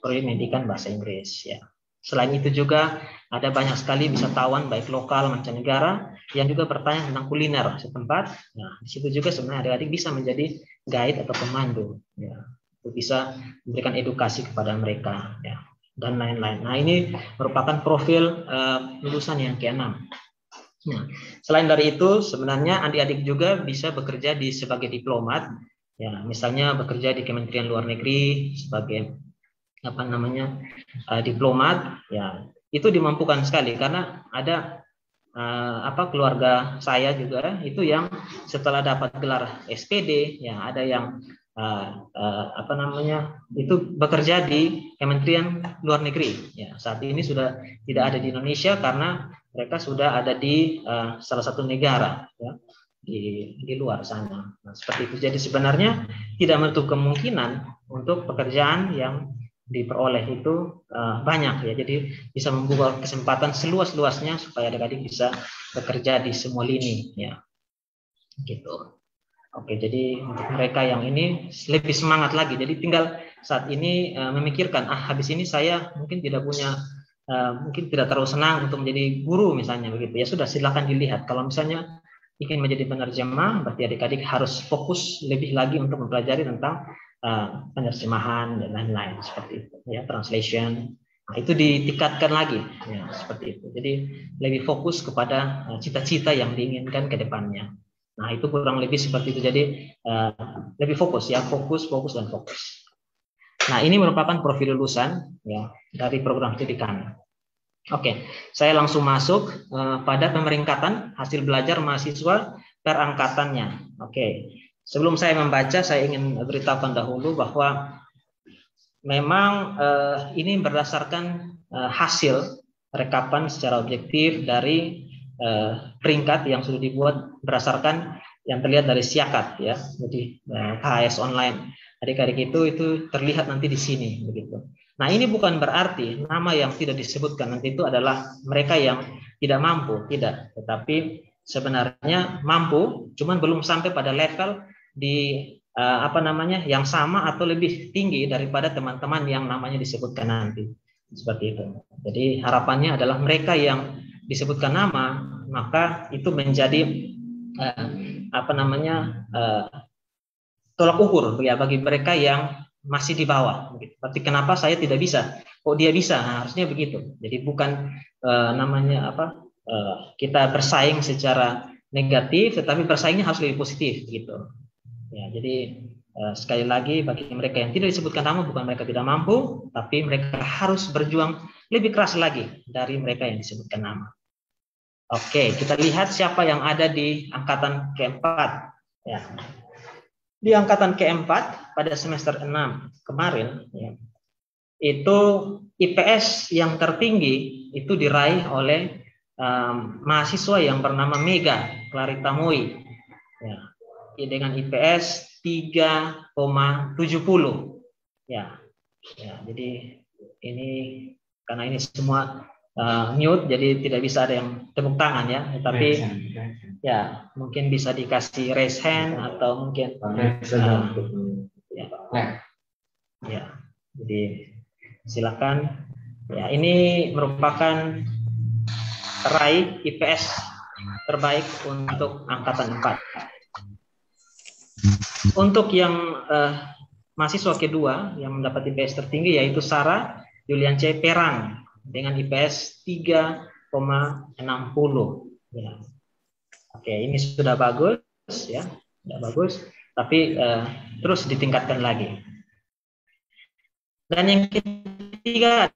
proyek pendidikan bahasa Inggris. Ya. Selain itu juga ada banyak sekali wisatawan baik lokal mancanegara yang juga bertanya tentang kuliner setempat. Nah, di situ juga sebenarnya adik-adik bisa menjadi guide atau pemandu, ya, untuk bisa memberikan edukasi kepada mereka, ya, dan lain-lain. Nah, ini merupakan profil lulusan yang keenam. Nah, selain dari itu, sebenarnya adik-adik juga bisa bekerja sebagai diplomat, ya, misalnya bekerja di Kementerian Luar Negeri sebagai diplomat, ya, itu dimampukan sekali karena ada keluarga saya juga itu yang setelah dapat gelar SPD, ya, ada yang itu bekerja di Kementerian Luar Negeri. Ya, saat ini sudah tidak ada di Indonesia karena mereka sudah ada di salah satu negara ya, di luar sana. Nah, seperti itu. Jadi sebenarnya tidak menutup kemungkinan untuk pekerjaan yang diperoleh itu banyak ya. Jadi bisa membuka kesempatan seluas-luasnya supaya adik-adik bisa bekerja di semua lini ya. Gitu. Oke, jadi untuk mereka yang ini lebih semangat lagi. Jadi tinggal saat ini memikirkan, habis ini saya mungkin tidak punya, mungkin tidak terlalu senang untuk menjadi guru misalnya begitu. Ya sudah, silakan dilihat. Kalau misalnya ingin menjadi penerjemah, berarti adik-adik harus fokus lebih lagi untuk mempelajari tentang penerjemahan dan lain-lain seperti itu. Ya, translation. Nah, itu ditingkatkan lagi, ya, seperti itu. Jadi lebih fokus kepada cita-cita yang diinginkan ke depannya. Nah, itu kurang lebih seperti itu. Jadi lebih fokus ya, fokus dan fokus. Nah, ini merupakan profil lulusan ya dari program pendidikan. Oke, saya langsung masuk pada pemeringkatan hasil belajar mahasiswa per angkatannya. Oke, sebelum saya membaca, saya ingin beritahukan dahulu bahwa memang ini berdasarkan hasil rekapan secara objektif dari peringkat yang sudah dibuat berdasarkan yang terlihat dari Siakat ya, jadi KHS online. Adik-adik itu terlihat nanti di sini begitu. Nah, ini bukan berarti nama yang tidak disebutkan nanti itu adalah mereka yang tidak mampu, tidak. Tetapi sebenarnya mampu, cuman belum sampai pada level di yang sama atau lebih tinggi daripada teman-teman yang namanya disebutkan nanti. Seperti itu. Jadi harapannya adalah mereka yang disebutkan nama, maka itu menjadi tolak ukur ya bagi mereka yang masih di bawah. Tapi kenapa saya tidak bisa? Kok dia bisa? Nah, harusnya begitu. Jadi bukan kita bersaing secara negatif, tetapi bersaingnya harus lebih positif gitu. Ya, jadi sekali lagi bagi mereka yang tidak disebutkan nama, bukan mereka tidak mampu, tapi mereka harus berjuang lebih keras lagi dari mereka yang disebutkan nama. Oke, kita lihat siapa yang ada di angkatan keempat. Ya. Di angkatan keempat pada semester 6 kemarin, ya, itu IPS yang tertinggi itu diraih oleh mahasiswa yang bernama Mega Clarita Moi, ya, dengan IPS 3,70. Ya, jadi ini karena ini semua mute, jadi tidak bisa ada yang tepuk tangan ya, tapi ya mungkin bisa dikasih raise hand atau mungkin ya, jadi silakan. Ya, ini merupakan raih IPS terbaik untuk angkatan 4. Untuk yang mahasiswa kedua yang mendapat IPS tertinggi yaitu Sarah Julian C. Perang dengan IPS 3,60. Ya. Oke, ini sudah bagus ya, sudah bagus, tapi terus ditingkatkan lagi. Dan yang ketiga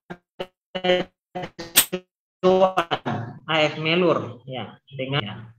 AF Melur ya dengan ya.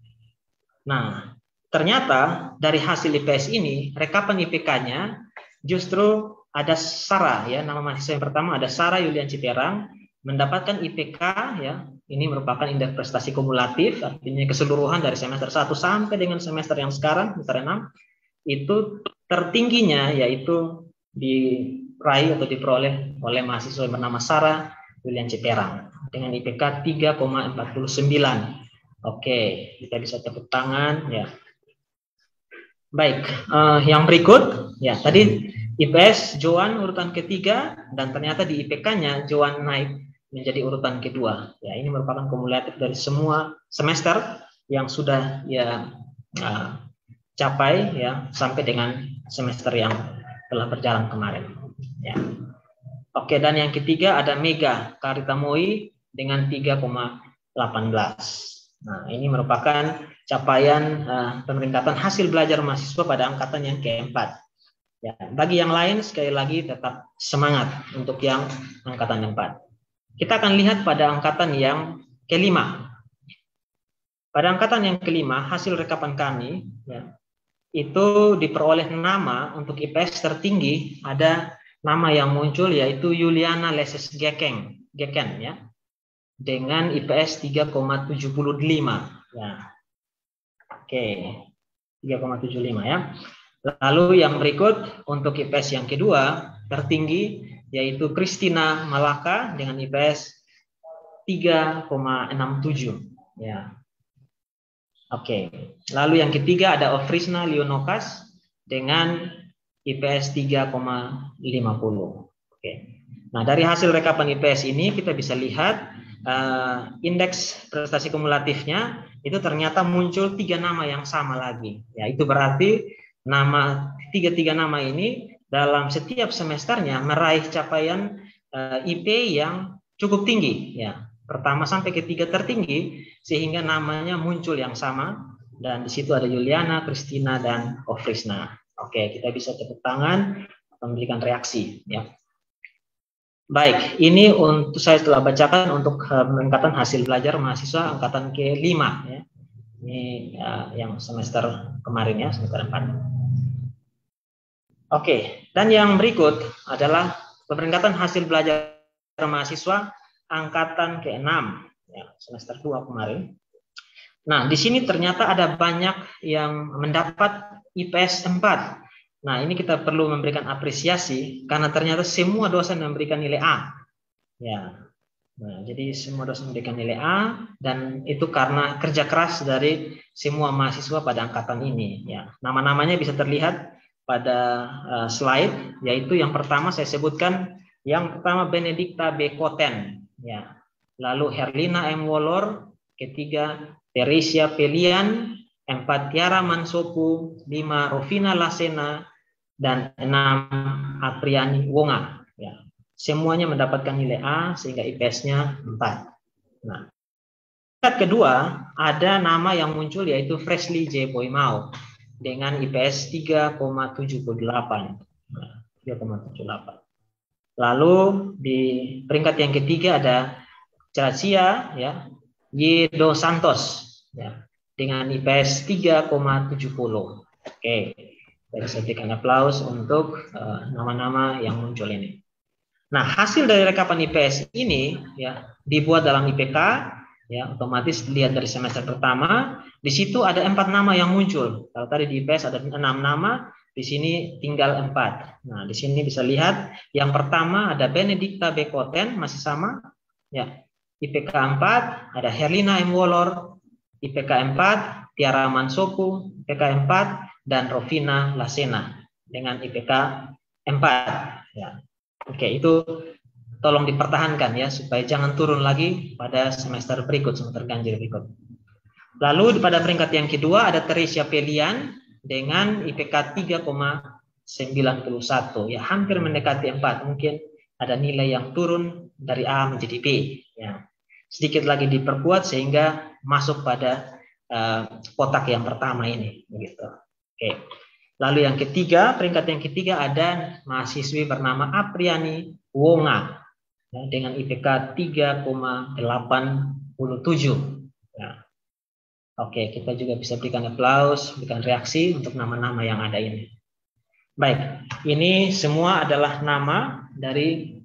Nah, ternyata dari hasil IPS ini rekapan IPK-nya justru ada Sarah ya, nama mahasiswa yang pertama ada Sarah Yulian Ciperang mendapatkan IPK ya. Ini merupakan indeks prestasi kumulatif, artinya keseluruhan dari semester 1 sampai dengan semester yang sekarang semester 6 itu tertingginya yaitu diraih atau diperoleh oleh mahasiswa yang bernama Sarah Julian Ciperang dengan IPK 3,49. Oke, kita bisa tepuk tangan ya. Baik, yang berikut ya tadi IPS Joan urutan ketiga dan ternyata di IPK-nya Joan naik menjadi urutan kedua. Ya, ini merupakan kumulatif dari semua semester yang sudah ya capai ya sampai dengan semester yang telah berjalan kemarin. Ya. Oke, dan yang ketiga ada Mega Clarita Moi dengan 3,18. Nah, ini merupakan capaian peningkatan hasil belajar mahasiswa pada angkatan yang keempat. Ya, bagi yang lain sekali lagi tetap semangat untuk yang angkatan yang keempat. Kita akan lihat pada angkatan yang kelima. Pada angkatan yang kelima hasil rekapan kami ya, itu diperoleh nama untuk IPS tertinggi ada nama yang muncul yaitu Yuliana Leses Geken ya dengan IPS 3,75 ya. Oke. 3,75 ya. Lalu yang berikut untuk IPS yang kedua tertinggi yaitu Christina Malaka dengan IPS 3,67 ya. Oke. Lalu yang ketiga ada Ofrisna Leonokas dengan IPS 3,50. Oke. Nah, dari hasil rekapan IPS ini kita bisa lihat indeks prestasi kumulatifnya itu ternyata muncul 3 nama yang sama lagi. Ya, itu berarti tiga nama ini dalam setiap semesternya meraih capaian IP yang cukup tinggi ya. Pertama sampai ketiga tertinggi sehingga namanya muncul yang sama dan di situ ada Juliana, Christina dan Ofrisna. Oke, kita bisa tepuk tangan memberikan reaksi ya. Baik, ini untuk saya telah bacakan untuk peningkatan hasil belajar mahasiswa angkatan ke-5 ya. Ini yang semester kemarin ya, semester 4. Oke, dan yang berikut adalah peningkatan hasil belajar mahasiswa angkatan ke-6 ya, semester 2 kemarin. Nah, di sini ternyata ada banyak yang mendapat IPS 4. Nah, ini kita perlu memberikan apresiasi karena ternyata semua dosen memberikan nilai A. Ya. Nah, jadi semua dosen memberikan nilai A dan itu karena kerja keras dari semua mahasiswa pada angkatan ini ya. Nama-namanya bisa terlihat pada slide, yaitu yang pertama saya sebutkan, yang pertama Benedikta B. Koten ya. Lalu Herlina M. Wolor, ketiga Teresia Pelian, 4 Tiara Mansopu, 5 Rovina Lasena, dan 6 Apriani Wonga. Ya. Semuanya mendapatkan nilai A sehingga IPS-nya 4. Nah, tingkat kedua ada nama yang muncul yaitu Fresley J. Boymau dengan IPS 3,78. Nah, 3,78. Lalu di peringkat yang ketiga ada Gracia ya, Y. Dos Santos ya, dengan IPS 3,70. Oke. Saya berikan aplaus untuk nama-nama yang muncul ini. Nah, hasil dari rekapan IPS ini ya dibuat dalam IPK, ya otomatis lihat dari semester pertama, di situ ada 4 nama yang muncul. Kalau tadi di IPS ada 6 nama, di sini tinggal 4. Nah, di sini bisa lihat yang pertama ada Benedikta Bekoten, masih sama, ya IPK 4, ada Herlina M. Wolor, IPK 4, Tiara Mansoku, IPK 4, dan Rovina Lasena dengan IPK 4. Ya. Oke, itu tolong dipertahankan ya supaya jangan turun lagi pada semester berikut, semester ganjil berikut. Lalu pada peringkat yang kedua ada Teresia Pelian dengan IPK 3,91, ya hampir mendekati 4. Mungkin ada nilai yang turun dari A menjadi B, ya. Sedikit lagi diperkuat sehingga masuk pada kotak yang pertama ini, begitu. Oke. Lalu yang ketiga, peringkat yang ketiga ada mahasiswi bernama Apriani Wonga ya, dengan IPK 3,87. Ya. Oke, kita juga bisa berikan aplaus, berikan reaksi untuk nama-nama yang ada ini. Baik, ini semua adalah nama dari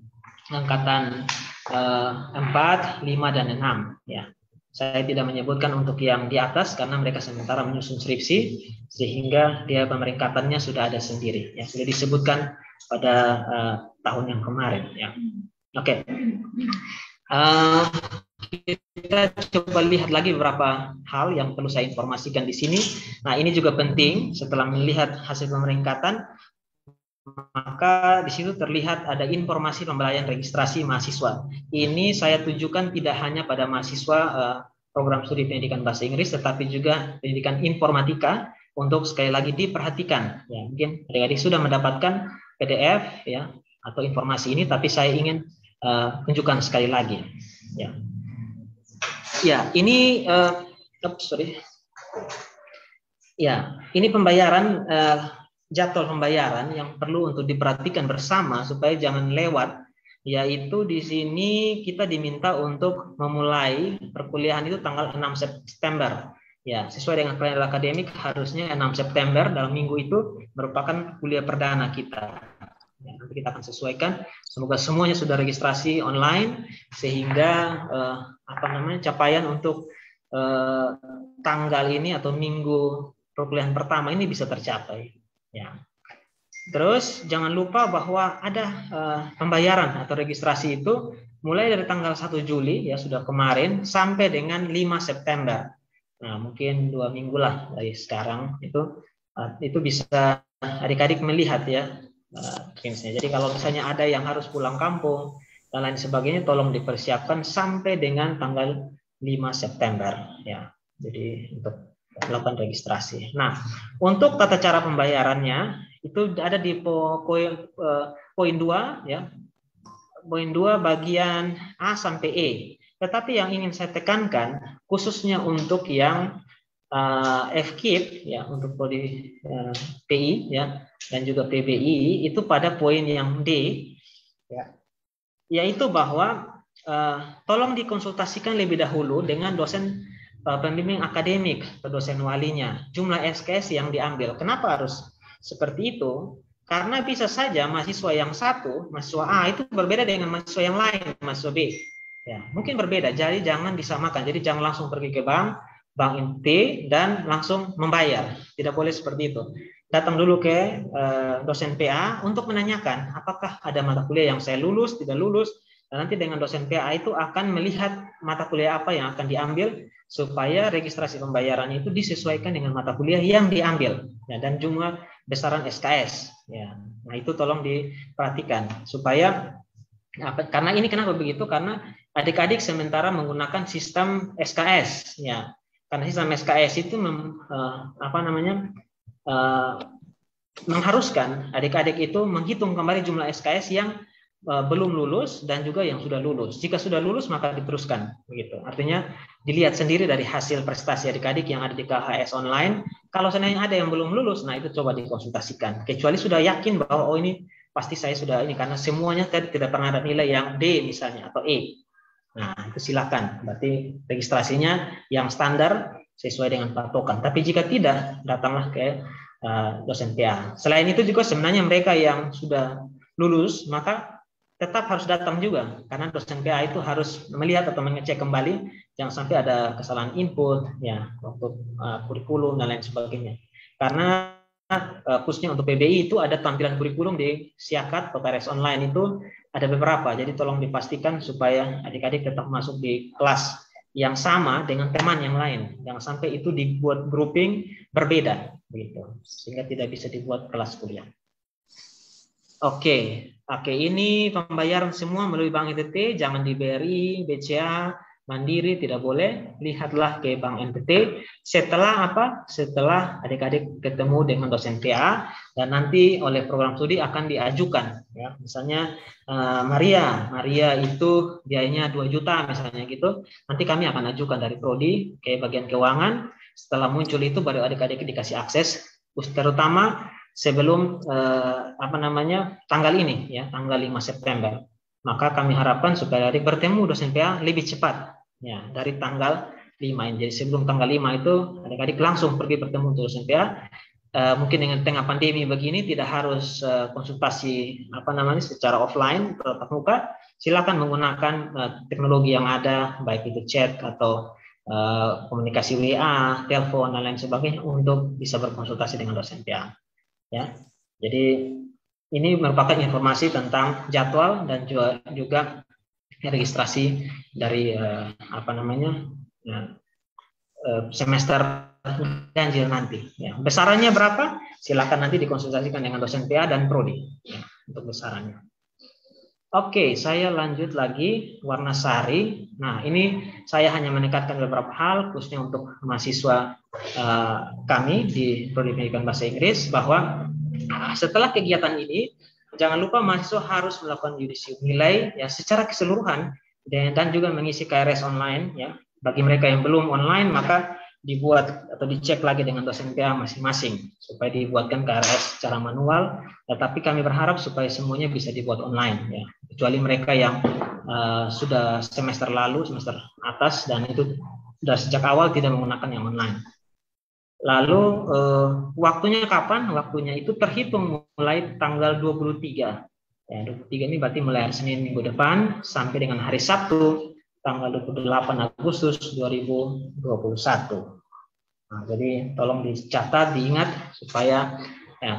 angkatan 4, 5, dan 6. Ya. Saya tidak menyebutkan untuk yang di atas karena mereka sementara menyusun skripsi sehingga dia pemeringkatannya sudah ada sendiri. Ya, sudah disebutkan pada tahun yang kemarin. Ya. Oke. Kita coba lihat lagi beberapa hal yang perlu saya informasikan di sini. Nah, ini juga penting setelah melihat hasil pemeringkatan, maka di situ terlihat ada informasi pembelajaran registrasi mahasiswa. Ini saya tujukan tidak hanya pada mahasiswa program studi pendidikan bahasa Inggris, tetapi juga pendidikan informatika untuk sekali lagi diperhatikan. Ya, mungkin adik-adik sudah mendapatkan PDF ya atau informasi ini, tapi saya ingin tunjukkan sekali lagi. Ya, ya ini ya ini pembayaran. Jadwal pembayaran yang perlu untuk diperhatikan bersama supaya jangan lewat, yaitu di sini kita diminta untuk memulai perkuliahan itu tanggal 6 September. Ya, sesuai dengan kalender akademik harusnya 6 September dalam minggu itu merupakan kuliah perdana kita. Ya, nanti kita akan sesuaikan. Semoga semuanya sudah registrasi online sehingga capaian untuk tanggal ini atau minggu perkuliahan pertama ini bisa tercapai. Ya. Terus jangan lupa bahwa ada pembayaran atau registrasi itu mulai dari tanggal 1 Juli ya sudah kemarin sampai dengan 5 September. Nah, mungkin 2 minggu lah dari sekarang itu bisa adik-adik melihat ya. Jadi kalau misalnya ada yang harus pulang kampung dan lain sebagainya, tolong dipersiapkan sampai dengan tanggal 5 September ya. Jadi untuk melakukan registrasi. Nah, untuk tata cara pembayarannya itu ada di poin 2 ya. Poin 2 bagian A sampai E. Tetapi yang ingin saya tekankan khususnya untuk yang FKIP ya, untuk prodi PI ya dan juga PBI itu pada poin yang D ya. Yaitu bahwa tolong dikonsultasikan lebih dahulu dengan dosen pembimbing akademik atau dosen walinya, jumlah SKS yang diambil. Kenapa harus seperti itu? Karena bisa saja mahasiswa yang satu, mahasiswa A itu berbeda dengan mahasiswa yang lain, mahasiswa B. Ya, mungkin berbeda, jadi jangan disamakan. Jadi jangan langsung pergi ke bank inti dan langsung membayar. Tidak boleh seperti itu. Datang dulu ke dosen PA untuk menanyakan apakah ada mata kuliah yang saya lulus, tidak lulus. Dan nanti dengan dosen PA itu akan melihat mata kuliah apa yang akan diambil supaya registrasi pembayaran itu disesuaikan dengan mata kuliah yang diambil ya, dan jumlah besaran SKS ya. Nah, itu tolong diperhatikan supaya karena ini kenapa begitu? Karena adik-adik sementara menggunakan sistem SKS ya. Karena sistem SKS itu mengharuskan adik-adik itu menghitung kembali jumlah SKS yang belum lulus dan juga yang sudah lulus. Jika sudah lulus maka diteruskan begitu. Artinya dilihat sendiri dari hasil prestasi adik-adik yang ada di KHS online. Kalau seandainya ada yang belum lulus, nah itu coba dikonsultasikan. Kecuali sudah yakin bahwa oh ini pasti saya sudah ini karena semuanya tidak pernah ada nilai yang D misalnya atau E. Nah, itu silakan. Berarti registrasinya yang standar sesuai dengan patokan. Tapi jika tidak, datanglah ke dosen PA. Selain itu juga sebenarnya mereka yang sudah lulus maka tetap harus datang juga, karena dosen PA itu harus melihat atau mengecek kembali, jangan sampai ada kesalahan input, ya, untuk kurikulum dan lain sebagainya. Karena khususnya untuk PBI itu ada tampilan kurikulum di Siakat PPRS online itu ada beberapa, jadi tolong dipastikan supaya adik-adik tetap masuk di kelas yang sama dengan teman yang lain, jangan sampai itu dibuat grouping berbeda, gitu, sehingga tidak bisa dibuat kelas kuliah. Oke, ini pembayaran semua melalui Bank NTT, jangan di BRI, BCA, Mandiri, tidak boleh. Lihatlah ke Bank NTT. Setelah apa? Setelah adik-adik ketemu dengan dosen PA dan nanti oleh program studi akan diajukan. Ya, misalnya Maria itu biayanya 2 juta misalnya gitu. Nanti kami akan ajukan dari prodi ke bagian keuangan. Setelah muncul itu baru adik-adik dikasih akses, terutama sebelum tanggal ini, ya, tanggal 5 September. Maka kami harapkan supaya adik bertemu dosen PA lebih cepat, ya, dari tanggal 5. Jadi sebelum tanggal 5 itu adik-adik langsung pergi bertemu dosen PA. Mungkin dengan tengah pandemi begini tidak harus konsultasi secara offline atau tatap muka. Silakan menggunakan teknologi yang ada, baik itu chat atau komunikasi WA, telepon dan lain sebagainya untuk bisa berkonsultasi dengan dosen PA. Ya, jadi ini merupakan informasi tentang jadwal dan juga registrasi dari semester ganjil nanti. Ya, besarannya berapa? Silakan nanti dikonsultasikan dengan dosen PA dan prodi, ya, untuk besarannya. Oke, saya lanjut lagi warna sari. Nah, ini saya hanya menekankan beberapa hal khususnya untuk mahasiswa kami di Prodi Pendidikan Bahasa Inggris bahwa setelah kegiatan ini jangan lupa mahasiswa harus melakukan yudisium nilai, ya, secara keseluruhan dan juga mengisi KRS online, ya. Bagi mereka yang belum online maka dibuat atau dicek lagi dengan dosen PA masing-masing supaya dibuatkan KRS secara manual, tetapi kami berharap supaya semuanya bisa dibuat online, ya, kecuali mereka yang sudah semester lalu, semester atas, dan itu sudah sejak awal tidak menggunakan yang online. Lalu waktunya kapan? Waktunya itu terhitung mulai tanggal 23. Ya, 23 ini berarti mulai hari Senin minggu depan sampai dengan hari Sabtu tanggal 28 Agustus 2021. Nah, jadi tolong dicatat, diingat supaya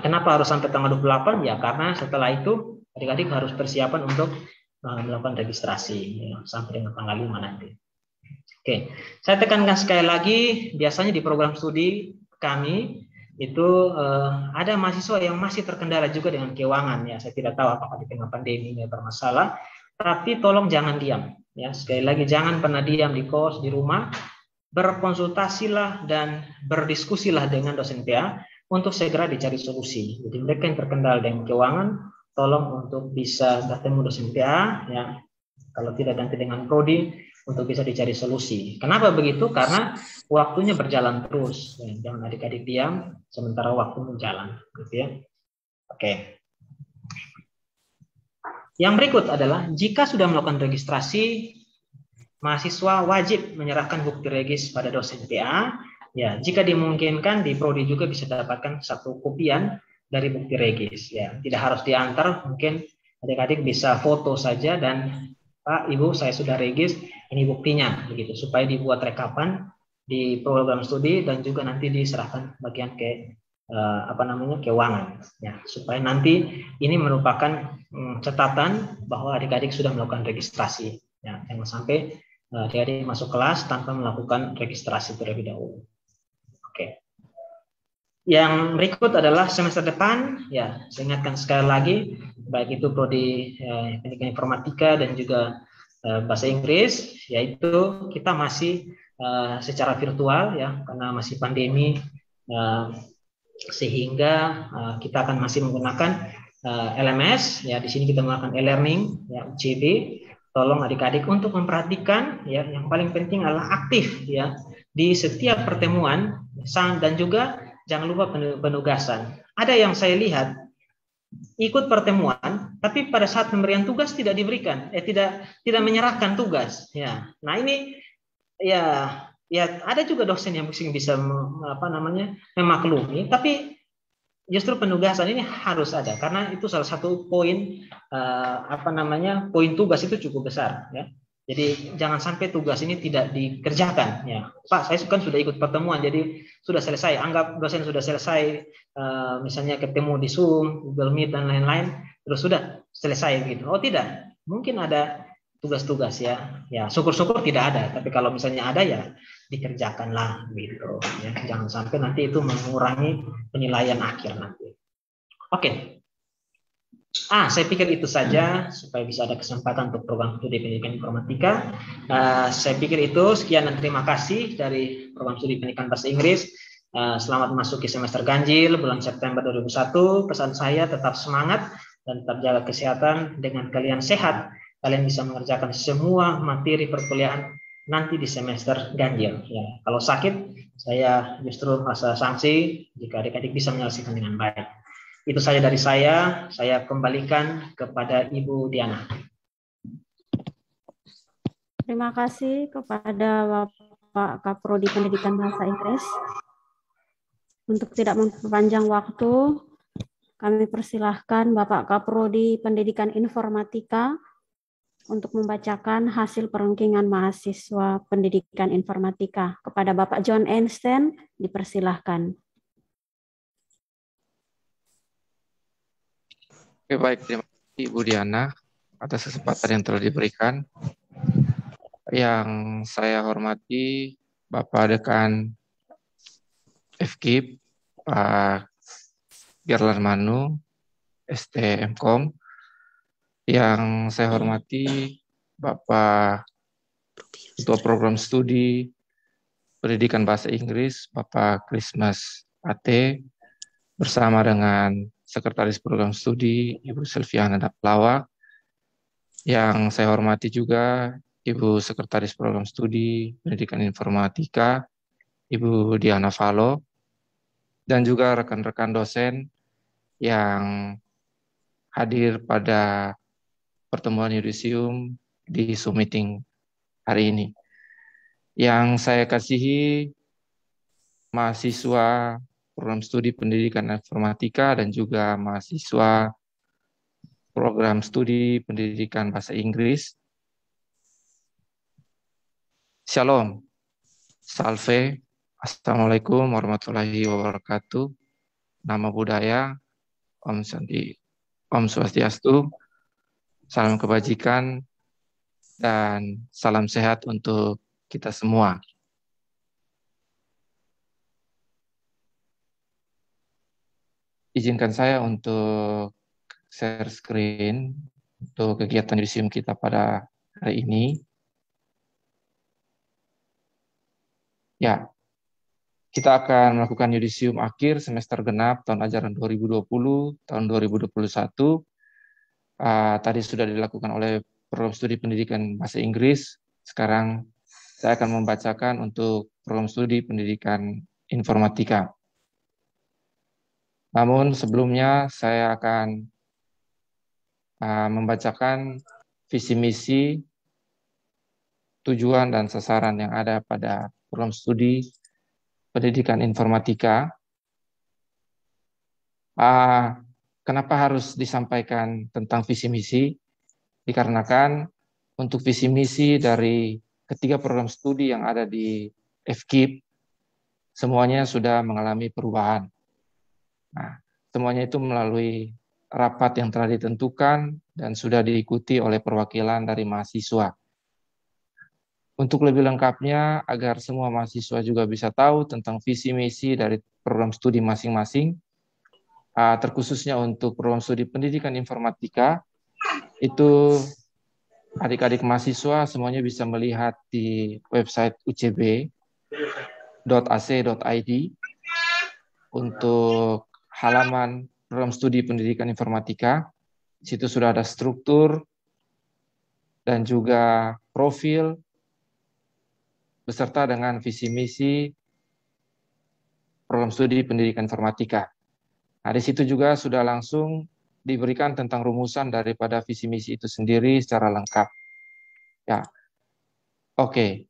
kenapa harus sampai tanggal 28? Ya karena setelah itu adik-adik harus persiapan untuk melakukan registrasi, ya, sampai dengan tanggal 5 nanti. Oke, saya tekankan sekali lagi, biasanya di program studi kami itu ada mahasiswa yang masih terkendala juga dengan keuangan, ya. Saya tidak tahu apakah di tengah pandemi ini bermasalah, tapi tolong jangan diam, ya. Sekali lagi jangan pernah diam di kos, di rumah, berkonsultasilah dan berdiskusilah dengan dosen PA untuk segera dicari solusi. Jadi mereka yang terkendala dengan keuangan, tolong untuk bisa bertemu dosen PA, ya. Kalau tidak nanti dengan prodi, untuk bisa dicari solusi. Kenapa begitu? Karena waktunya berjalan terus. Jangan adik-adik diam sementara waktu berjalan, gitu ya. Oke. Yang berikut adalah jika sudah melakukan registrasi, mahasiswa wajib menyerahkan bukti regis pada dosen PA. Ya, jika dimungkinkan di prodi juga bisa dapatkan satu kopian dari bukti regis. Ya, tidak harus diantar, mungkin adik-adik bisa foto saja dan Pak, Ibu, saya sudah regis, ini buktinya, begitu, supaya dibuat rekapan di program studi dan juga nanti diserahkan bagian ke keuangan, ya, supaya nanti ini merupakan catatan bahwa adik-adik sudah melakukan registrasi, ya, jangan sampai adik-adik masuk kelas tanpa melakukan registrasi terlebih dahulu. Oke. Yang berikut adalah semester depan, ya, saya ingatkan sekali lagi, baik itu prodi pendidikan informatika dan juga bahasa Inggris, yaitu kita masih secara virtual, ya, karena masih pandemi, sehingga kita akan masih menggunakan LMS, ya. Di sini kita menggunakan e-learning, ya, UCB. Tolong adik-adik untuk memperhatikan, ya, yang paling penting adalah aktif, ya, di setiap pertemuan, dan juga jangan lupa penugasan. Ada yang saya lihat ikut pertemuan, tapi pada saat pemberian tugas tidak diberikan, tidak menyerahkan tugas. Ya, nah ini ya ada juga dosen yang mungkin bisa memaklumi, tapi justru penugasan ini harus ada karena itu salah satu poin poin tugas itu cukup besar ya. Jadi jangan sampai tugas ini tidak dikerjakan ya. Pak, saya kan sudah ikut pertemuan jadi sudah selesai. Anggap dosen sudah selesai misalnya ketemu di Zoom, Google Meet dan lain-lain terus sudah selesai gitu. Oh tidak, mungkin ada tugas-tugas ya. Ya syukur-syukur tidak ada, tapi kalau misalnya ada ya dikerjakanlah gitu ya. Jangan sampai nanti itu mengurangi penilaian akhir nanti. Oke. Saya pikir itu saja supaya bisa ada kesempatan untuk program studi pendidikan informatika. Saya pikir itu sekian dan terima kasih dari program studi pendidikan bahasa Inggris. Selamat memasuki semester ganjil bulan September 2001. Pesan saya tetap semangat dan tetap jaga kesehatan. Dengan kalian sehat, kalian bisa mengerjakan semua materi perkuliahan nanti di semester ganjil. Ya, kalau sakit, saya justru merasa sanksi jika adik-adik bisa menyelesaikan dengan baik. Itu saja dari saya kembalikan kepada Ibu Diana. Terima kasih kepada Bapak Kaprodi Pendidikan Bahasa Inggris. Untuk tidak memperpanjang waktu, kami persilahkan Bapak Kaprodi Pendidikan Informatika untuk membacakan hasil perengkingan mahasiswa pendidikan informatika. Kepada Bapak John Einstein, dipersilahkan. Oke, baik, terima kasih Ibu Diana atas kesempatan yang telah diberikan. Yang saya hormati Bapak Dekan FKIP, Pak Gerlan Manu, STMkom. Yang saya hormati Bapak Ketua Program Studi Pendidikan Bahasa Inggris, Bapak Christmas AT, bersama dengan Sekretaris Program Studi, Ibu Silviana Daplawa. Yang saya hormati juga Ibu Sekretaris Program Studi Pendidikan Informatika, Ibu Diana Valo, dan juga rekan-rekan dosen yang hadir pada pertemuan yudisium di Zoom meeting hari ini. Yang saya kasihi mahasiswa Program Studi Pendidikan Informatika dan juga mahasiswa Program Studi Pendidikan Bahasa Inggris. Shalom, salve, assalamualaikum warahmatullahi wabarakatuh. Nama budaya, Om Santi, Om Swastiastu, salam kebajikan, dan salam sehat untuk kita semua. Izinkan saya untuk share screen untuk kegiatan yudisium kita pada hari ini. Ya, kita akan melakukan yudisium akhir semester genap tahun ajaran 2020, tahun 2021. Tadi sudah dilakukan oleh Program Studi Pendidikan Bahasa Inggris. Sekarang saya akan membacakan untuk Program Studi Pendidikan Informatika. Namun sebelumnya saya akan membacakan visi misi, tujuan dan sasaran yang ada pada program studi pendidikan informatika. Kenapa harus disampaikan tentang visi misi? Dikarenakan untuk visi misi dari ketiga program studi yang ada di FKIP, semuanya sudah mengalami perubahan. Nah, semuanya itu melalui rapat yang telah ditentukan dan sudah diikuti oleh perwakilan dari mahasiswa. Untuk lebih lengkapnya, agar semua mahasiswa juga bisa tahu tentang visi misi dari program studi masing-masing, terkhususnya untuk program studi pendidikan informatika, itu adik-adik mahasiswa semuanya bisa melihat di website ucb.ac.id untuk halaman program studi pendidikan informatika. Di situ sudah ada struktur dan juga profil beserta dengan visi misi program studi pendidikan informatika. Nah, di situ juga sudah langsung diberikan tentang rumusan daripada visi misi itu sendiri secara lengkap. Ya, oke.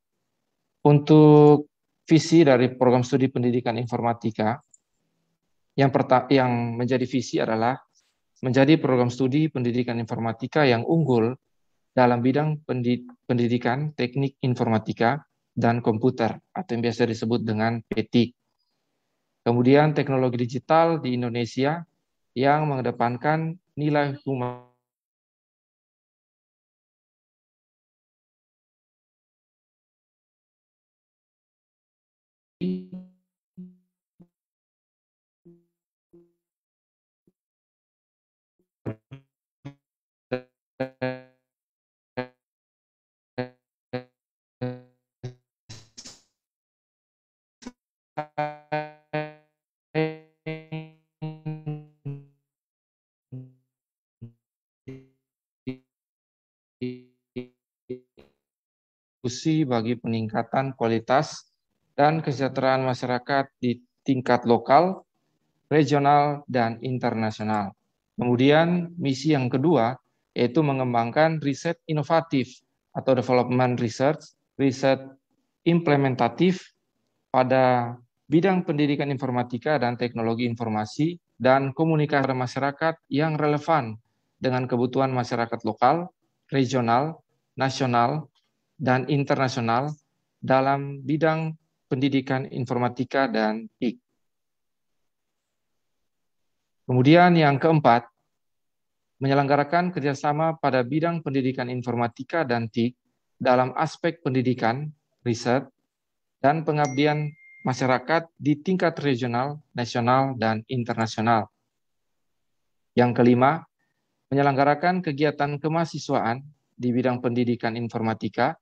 Untuk visi dari program studi pendidikan informatika, Yang menjadi visi adalah menjadi program studi pendidikan informatika yang unggul dalam bidang pendidikan teknik informatika dan komputer atau yang biasa disebut dengan PTIK. Kemudian teknologi digital di Indonesia yang mengedepankan nilai human bagi peningkatan kualitas dan kesejahteraan masyarakat di tingkat lokal, regional, dan internasional. Kemudian misi yang kedua yaitu mengembangkan riset inovatif atau development research, riset implementatif pada bidang pendidikan informatika dan teknologi informasi dan komunikasi masyarakat yang relevan dengan kebutuhan masyarakat lokal, regional, nasional, dan internasional dalam bidang pendidikan informatika dan TIK. Kemudian yang keempat, menyelenggarakan kerjasama pada bidang pendidikan informatika dan TIK dalam aspek pendidikan, riset, dan pengabdian masyarakat di tingkat regional, nasional, dan internasional. Yang kelima, menyelenggarakan kegiatan kemahasiswaan di bidang pendidikan informatika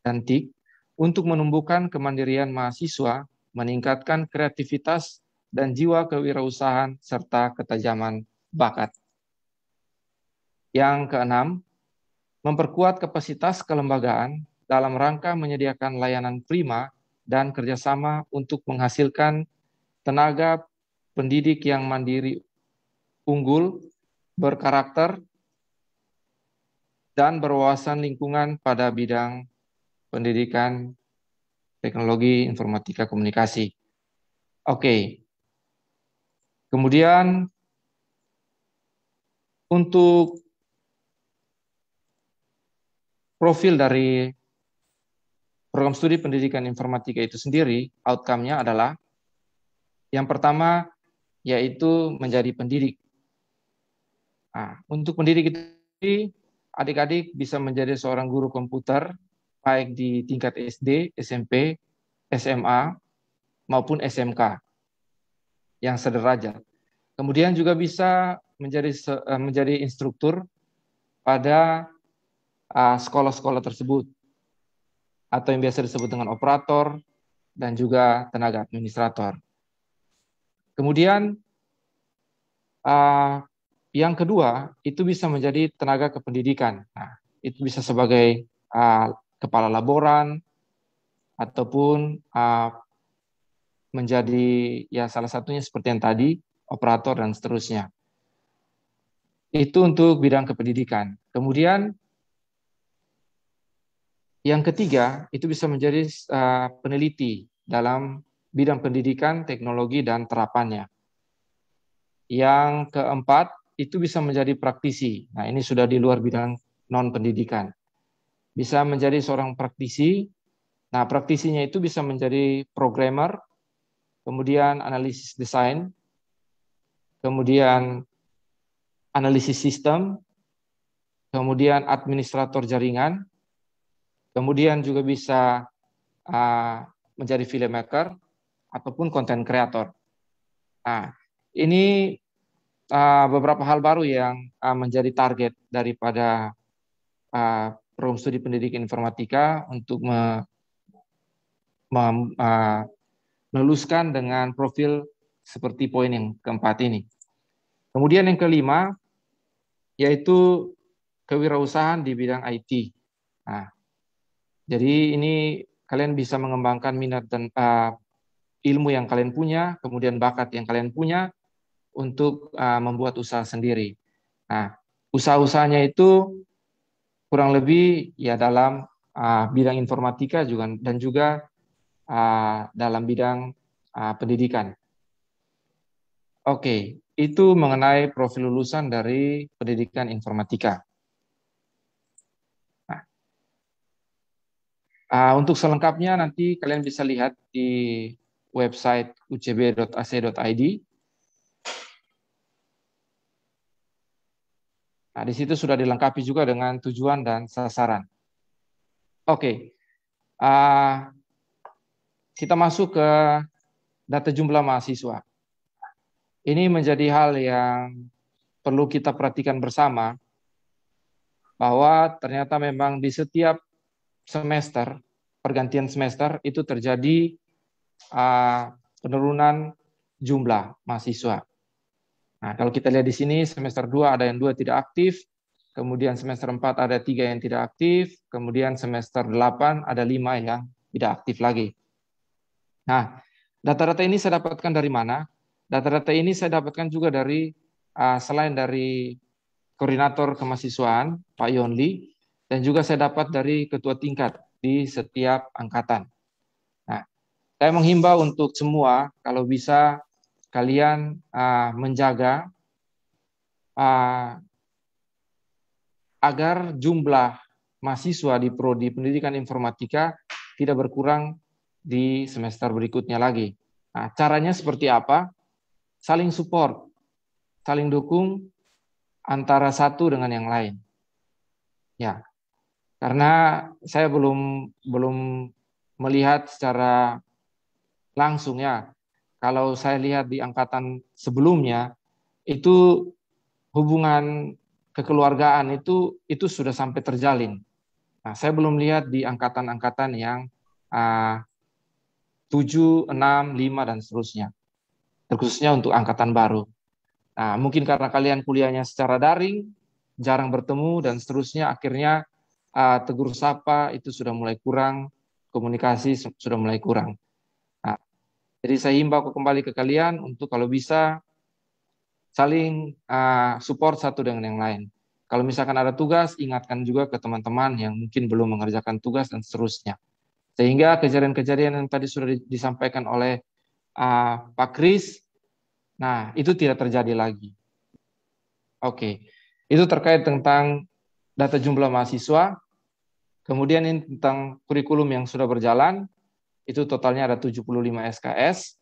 dan TIK untuk menumbuhkan kemandirian mahasiswa, meningkatkan kreativitas dan jiwa kewirausahaan serta ketajaman bakat. Yang keenam, memperkuat kapasitas kelembagaan dalam rangka menyediakan layanan prima dan kerjasama untuk menghasilkan tenaga pendidik yang mandiri, unggul, berkarakter, dan berwawasan lingkungan pada bidang pendidikan teknologi informatika komunikasi. Oke. Kemudian untuk profil dari program studi pendidikan informatika itu sendiri, outcome-nya adalah yang pertama yaitu menjadi pendidik. Nah, untuk pendidik itu adik-adik bisa menjadi seorang guru komputer baik di tingkat SD, SMP, SMA, maupun SMK yang sederajat. Kemudian juga bisa menjadi instruktur pada sekolah-sekolah tersebut, atau yang biasa disebut dengan operator dan juga tenaga administrator. Kemudian yang kedua itu bisa menjadi tenaga kependidikan. Nah, itu bisa sebagai kepala laboran ataupun menjadi ya salah satunya seperti yang tadi operator dan seterusnya. Itu untuk bidang kependidikan. Kemudian yang ketiga itu bisa menjadi peneliti dalam bidang pendidikan, teknologi, dan terapannya. Yang keempat itu bisa menjadi praktisi. Nah, ini sudah di luar bidang non-pendidikan. Bisa menjadi seorang praktisi. Nah, praktisinya itu bisa menjadi programmer, kemudian analisis desain, kemudian analisis sistem, kemudian administrator jaringan, kemudian juga bisa menjadi filmmaker ataupun content creator. Nah, ini beberapa hal baru yang menjadi target daripada program studi pendidikan informatika untuk meluluskan dengan profil seperti poin yang keempat ini. Kemudian yang kelima, yaitu kewirausahaan di bidang IT. Nah, jadi ini kalian bisa mengembangkan minat dan ilmu yang kalian punya, kemudian bakat yang kalian punya untuk membuat usaha sendiri. Nah, usaha-usahanya itu kurang lebih ya dalam bidang informatika juga dan juga dalam bidang pendidikan. Oke, itu mengenai profil lulusan dari pendidikan informatika. Nah, untuk selengkapnya nanti kalian bisa lihat di website ucb.ac.id. Nah, di situ sudah dilengkapi juga dengan tujuan dan sasaran. Oke, kita masuk ke data jumlah mahasiswa. Ini menjadi hal yang perlu kita perhatikan bersama, bahwa ternyata memang di setiap semester, pergantian semester, itu terjadi penurunan jumlah mahasiswa. Nah, kalau kita lihat di sini, semester 2 ada yang 2 tidak aktif, kemudian semester 4 ada 3 yang tidak aktif, kemudian semester 8 ada 5 yang tidak aktif lagi. Nah, data-data ini saya dapatkan dari mana? Data-data ini saya dapatkan juga dari, selain dari koordinator kemahasiswaan, Pak Yonli, dan juga saya dapat dari ketua tingkat di setiap angkatan. Nah, saya menghimbau untuk semua, kalau bisa kalian menjaga agar jumlah mahasiswa di Prodi Pendidikan Informatika tidak berkurang di semester berikutnya lagi. Nah, caranya seperti apa? Saling support, saling dukung antara satu dengan yang lain. Ya, karena saya belum melihat secara langsung ya. Kalau saya lihat di angkatan sebelumnya, itu hubungan kekeluargaan itu sudah sampai terjalin. Nah, saya belum lihat di angkatan-angkatan yang 7, 6, 5, dan seterusnya. Terkhususnya untuk angkatan baru. Nah, mungkin karena kalian kuliahnya secara daring, jarang bertemu, dan seterusnya, akhirnya tegur sapa itu sudah mulai kurang, komunikasi sudah mulai kurang. Nah, jadi saya himbau kembali ke kalian untuk kalau bisa saling support satu dengan yang lain. Kalau misalkan ada tugas, ingatkan juga ke teman-teman yang mungkin belum mengerjakan tugas dan seterusnya. Sehingga kejadian-kejadian yang tadi sudah disampaikan oleh Pak Kris, nah itu tidak terjadi lagi. Oke, itu terkait tentang data jumlah mahasiswa. Kemudian ini tentang kurikulum yang sudah berjalan, itu totalnya ada 75 SKS.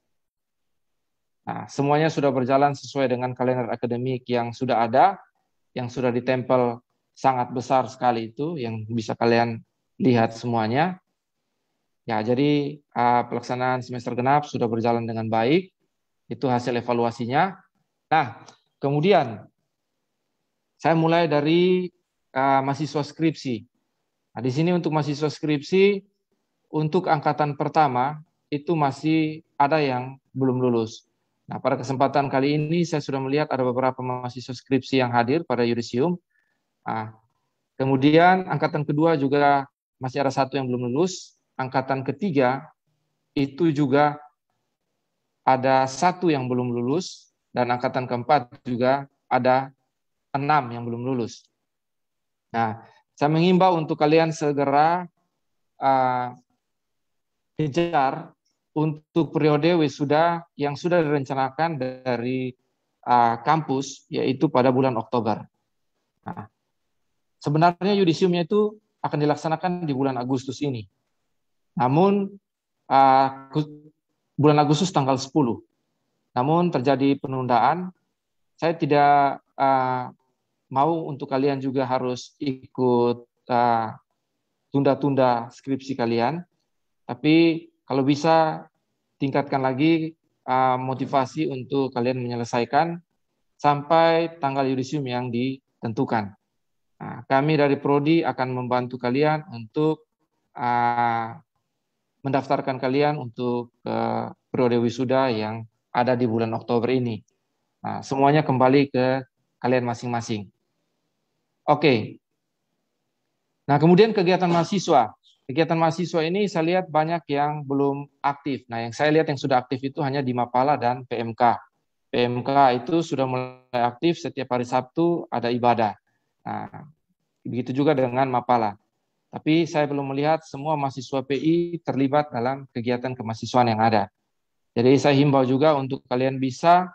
Nah, semuanya sudah berjalan sesuai dengan kalender akademik yang sudah ada, yang sudah ditempel sangat besar sekali itu, yang bisa kalian lihat semuanya. Ya, jadi pelaksanaan semester genap sudah berjalan dengan baik, itu hasil evaluasinya. Nah, kemudian saya mulai dari mahasiswa skripsi. Nah, di sini untuk mahasiswa skripsi, untuk angkatan pertama, itu masih ada yang belum lulus. Nah, pada kesempatan kali ini saya sudah melihat ada beberapa mahasiswa skripsi yang hadir pada yudisium. Nah, kemudian angkatan kedua juga masih ada 1 yang belum lulus. Angkatan ketiga itu juga ada 1 yang belum lulus, dan angkatan keempat juga ada 6 yang belum lulus. Nah, saya mengimbau untuk kalian segera kejar untuk periode wisuda yang sudah direncanakan dari kampus, yaitu pada bulan Oktober. Nah, sebenarnya yudisiumnya itu akan dilaksanakan di bulan Agustus ini. Namun bulan Agustus tanggal 10. Namun terjadi penundaan. Saya tidak mau untuk kalian juga harus ikut tunda-tunda skripsi kalian. Tapi kalau bisa tingkatkan lagi motivasi untuk kalian menyelesaikan sampai tanggal yudisium yang ditentukan. Nah, kami dari Prodi akan membantu kalian untuk mendaftarkan kalian untuk periode wisuda yang ada di bulan Oktober ini. Nah, semuanya kembali ke kalian masing-masing. Oke. Nah, kemudian kegiatan mahasiswa. Kegiatan mahasiswa ini saya lihat banyak yang belum aktif. Nah, yang saya lihat yang sudah aktif itu hanya di Mapala dan PMK. PMK itu sudah mulai aktif, setiap hari Sabtu ada ibadah. Nah, begitu juga dengan Mapala. Tapi saya belum melihat semua mahasiswa PI terlibat dalam kegiatan kemahasiswaan yang ada. Jadi saya himbau juga untuk kalian bisa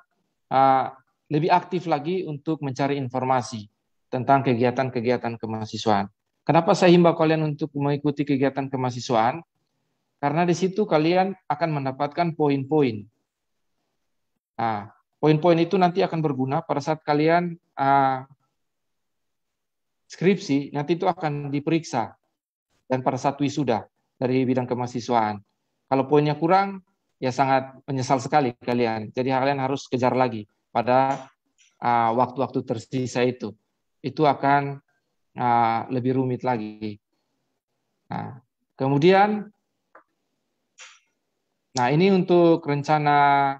lebih aktif lagi untuk mencari informasi tentang kegiatan-kegiatan kemahasiswaan. Kenapa saya himbau kalian untuk mengikuti kegiatan kemahasiswaan? Karena di situ kalian akan mendapatkan poin-poin. Nah, poin-poin itu nanti akan berguna pada saat kalian skripsi, nanti itu akan diperiksa. Dan pada saat wisuda dari bidang kemahasiswaan. Kalau poinnya kurang, ya sangat menyesal sekali kalian. Jadi kalian harus kejar lagi pada waktu-waktu tersisa itu. Itu akan lebih rumit lagi. Nah, kemudian, ini untuk rencana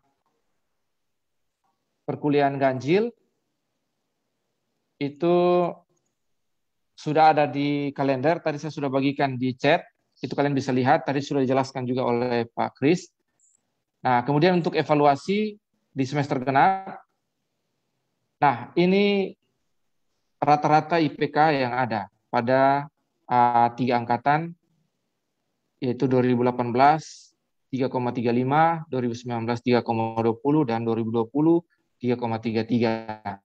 perkuliahan ganjil, itu sudah ada di kalender, tadi saya sudah bagikan di chat, itu kalian bisa lihat, tadi sudah dijelaskan juga oleh Pak Kris. Nah, kemudian untuk evaluasi di semester genap, nah ini rata-rata IPK yang ada pada 3 angkatan, yaitu 2018 3,35, 2019 3,20, dan 2020 3,33.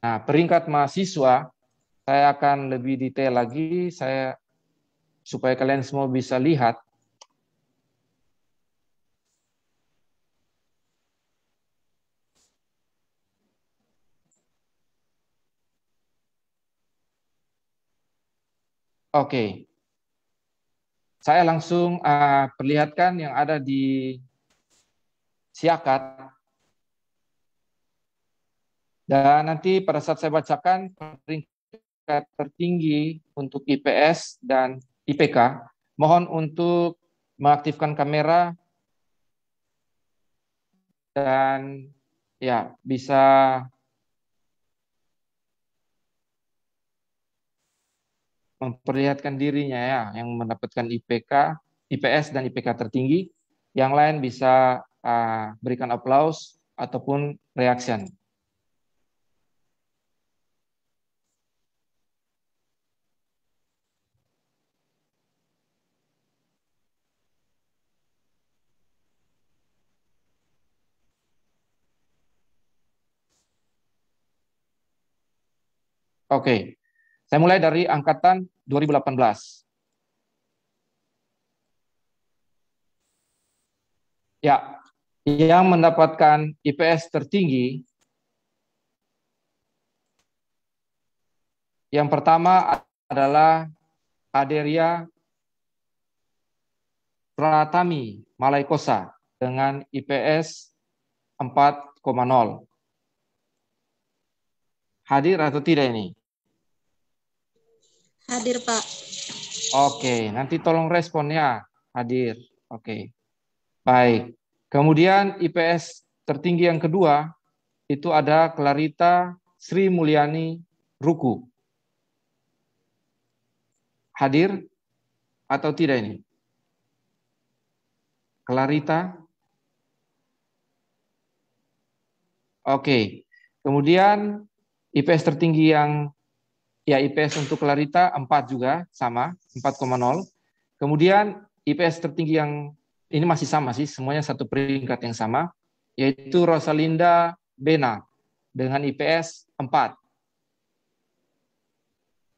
Nah, peringkat mahasiswa, saya akan lebih detail lagi, supaya kalian semua bisa lihat. Oke. Saya langsung perlihatkan yang ada di Siakat. Dan nanti pada saat saya bacakan peringkat tertinggi untuk IPS dan IPK, mohon untuk mengaktifkan kamera dan ya bisa memperlihatkan dirinya ya, yang mendapatkan IPK, IPS dan IPK tertinggi. Yang lain bisa berikan aplaus ataupun reaction. Oke. Saya mulai dari angkatan 2018. Ya, yang mendapatkan IPS tertinggi, yang pertama adalah Aderia Pratami Malaikosa dengan IPS 4,0. Hadir atau tidak ini? Hadir, Pak. Oke, nanti tolong responnya. Hadir. Oke. Baik. Kemudian IPS tertinggi yang kedua, itu ada Clarita Sri Mulyani Ruku. Hadir atau tidak ini? Clarita? Oke. Kemudian IPS tertinggi yang IPS untuk Clarita 4 juga, sama, 4,0. Kemudian IPS tertinggi yang ini masih sama sih, semuanya satu peringkat yang sama, yaitu Rosalinda Bena dengan IPS 4.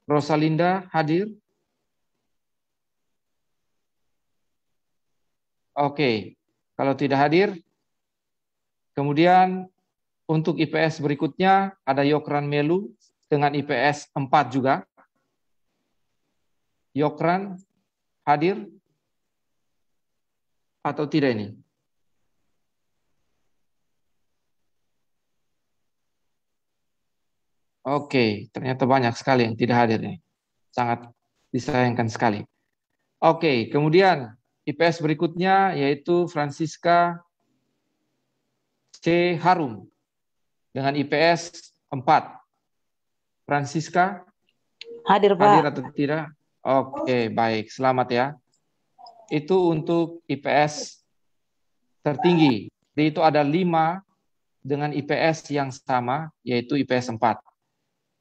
Rosalinda hadir? Oke, kalau tidak hadir, kemudian untuk IPS berikutnya ada Yokran Melu dengan IPS 4 juga. Yokran hadir atau tidak ini? Oke, ternyata banyak sekali yang tidak hadir nih. Sangat disayangkan sekali. Oke, kemudian IPS berikutnya yaitu Francisca C. Harum dengan IPS 4. Francisca? Hadir, Pak. Hadir atau tidak? Oke, baik. Selamat ya. Itu untuk IPS tertinggi. Jadi itu ada 5 dengan IPS yang sama, yaitu IPS 4.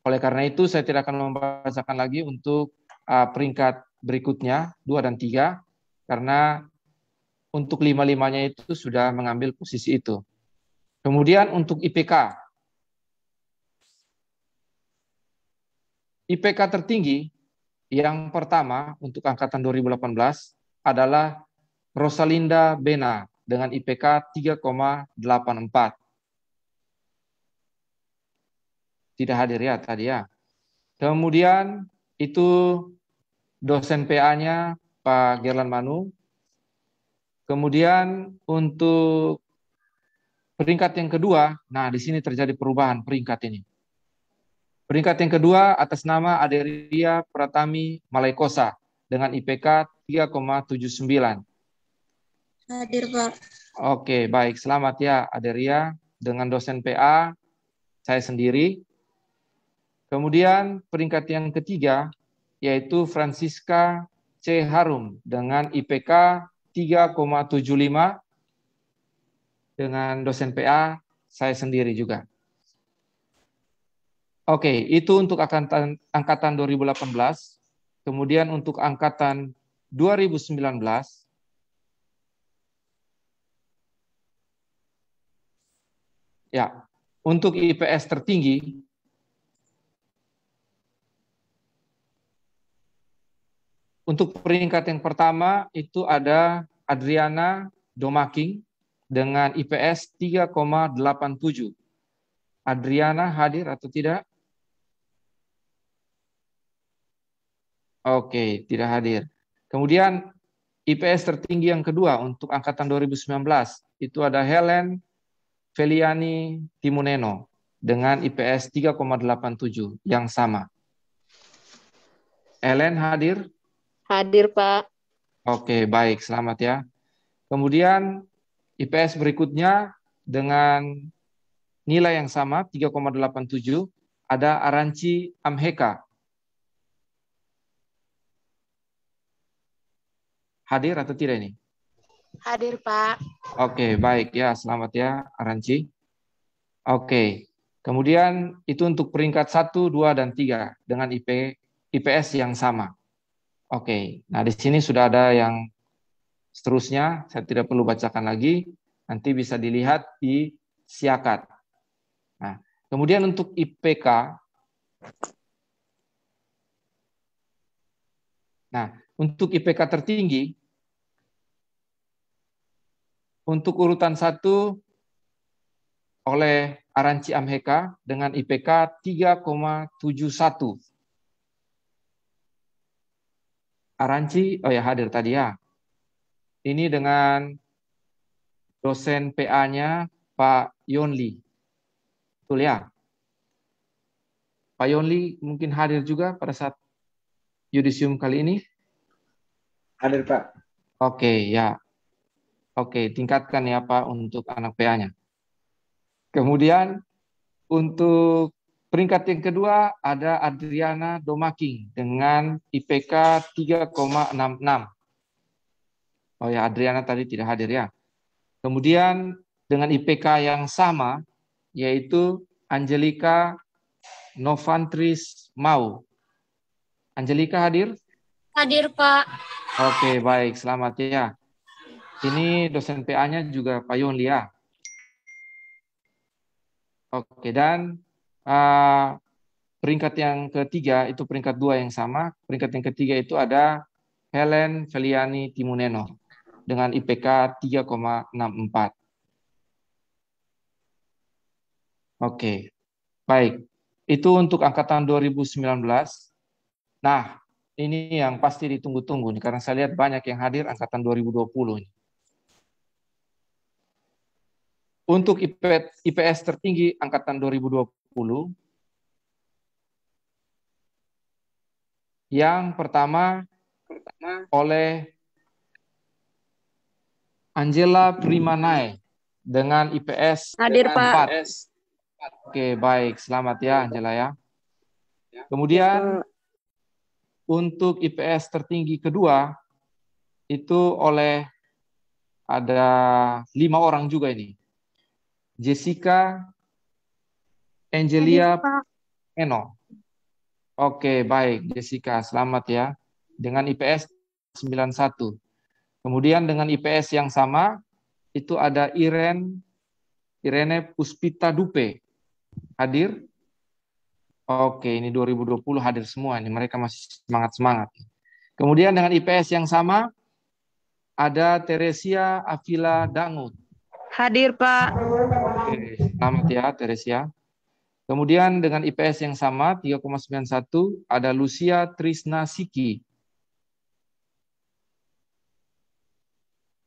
Oleh karena itu, saya tidak akan membacakan lagi untuk peringkat berikutnya, 2 dan 3, karena untuk 5-5-nya itu sudah mengambil posisi itu. Kemudian untuk IPK. IPK tertinggi yang pertama untuk angkatan 2018 adalah Rosalinda Bena dengan IPK 3,84. Tidak hadir ya tadi ya. Kemudian itu dosen PA-nya Pak Gerlan Manu. Kemudian untuk peringkat yang kedua, nah di sini terjadi perubahan peringkat ini. Peringkat yang kedua atas nama Aderia Pratami Malaikosa dengan IPK 3,79. Hadir, Pak. Oke, baik. Selamat ya Aderia dengan dosen PA, saya sendiri. Kemudian peringkat yang ketiga yaitu Francisca C. Harum dengan IPK 3,75 dengan dosen PA, saya sendiri juga. Oke, itu untuk angkatan 2018. Kemudian untuk angkatan 2019, ya, untuk IPS tertinggi, untuk peringkat yang pertama itu ada Adriana Domaking dengan IPS 3,87. Adriana hadir atau tidak? Oke, tidak hadir. Kemudian IPS tertinggi yang kedua untuk angkatan 2019 itu ada Helen Feliani Timuneno dengan IPS 3,87 yang sama. Helen hadir? Hadir, Pak. Oke, baik, selamat ya. Kemudian IPS berikutnya dengan nilai yang sama 3,87 ada Aranci Amheka. Hadir atau tidak ini? Hadir, Pak. Oke, baik ya, selamat ya Aranci. Oke, kemudian itu untuk peringkat 1, 2, dan 3 dengan IPS yang sama. Oke, nah di sini sudah ada yang seterusnya, saya tidak perlu bacakan lagi, nanti bisa dilihat di siakat. Nah, kemudian untuk IPK, nah untuk IPK tertinggi, untuk urutan 1 oleh Aranci Amheka dengan IPK 3,71. Aranci, oh ya hadir tadi ya. Ini dengan dosen PA-nya Pak Yonli. Betul ya? Pak Yonli mungkin hadir juga pada saat yudisium kali ini? Hadir, Pak. Oke, ya. Oke, tingkatkan ya Pak untuk anak PA-nya. Kemudian untuk peringkat yang kedua ada Adriana Domaking dengan IPK 3,66. Oh ya, Adriana tadi tidak hadir ya. Kemudian dengan IPK yang sama yaitu Angelika Novantris Mau. Angelika hadir? Hadir, Pak. Oke, baik, selamat ya. Ini dosen PA-nya juga Pak Yonli ya. Oke, dan peringkat yang ketiga itu peringkat 2 yang sama. Peringkat yang ketiga itu ada Helen Feliani Timuneno dengan IPK 3,64. Oke, baik. Itu untuk angkatan 2019. Nah, ini yang pasti ditunggu-tunggu nih, karena saya lihat banyak yang hadir angkatan 2020 ini. Untuk IPS tertinggi angkatan 2020, yang pertama oleh Angela Primanae dengan IPS Hadir, Pak. 4. Oke, baik. Selamat ya Angela ya. Kemudian untuk IPS tertinggi kedua itu oleh ada 5 orang juga ini. Jessica Angelia Eno. Oke, baik Jessica, selamat ya. Dengan IPS 91. Kemudian dengan IPS yang sama itu ada Iren Irene Puspita Dupe. Hadir? Oke, ini 2020 hadir semua. Ini mereka masih semangat-semangat. Kemudian dengan IPS yang sama, ada Teresia Avila Dangut. Hadir, Pak. Oke, selamat ya Teresia. Kemudian dengan IPS yang sama, 3,91, ada Lucia Trisna Siki.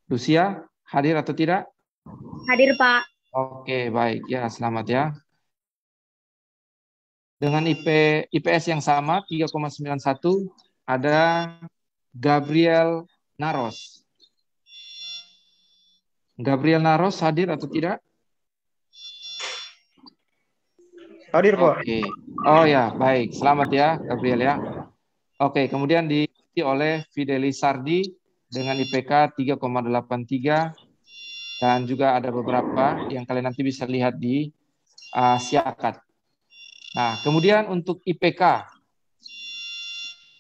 Lucia, hadir atau tidak? Hadir, Pak. Oke, baik. Ya, selamat ya. Dengan IPS yang sama, 3,91, ada Gabriel Naros. Gabriel Naros hadir atau tidak? Hadir, Pak. Oke. Oh ya, baik. Selamat ya, Gabriel ya. Oke, kemudian diikuti oleh Fidelis Sardi dengan IPK 3,83 dan juga ada beberapa yang kalian nanti bisa lihat di Siakat. Nah, kemudian untuk IPK.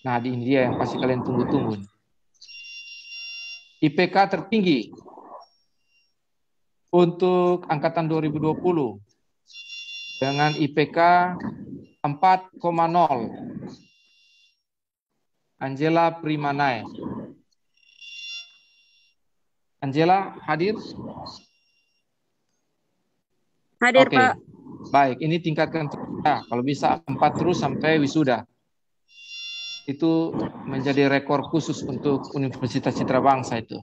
Nah, ini dia yang pasti kalian tunggu-tunggu. IPK tertinggi untuk angkatan 2020 dengan IPK 4,0. Angela Primanai. Angela hadir? Hadir, Oke. Pak. Baik, ini tingkatkan terus. Ya, kalau bisa 4 terus sampai wisuda. Itu menjadi rekor khusus untuk Universitas Citra Bangsa itu.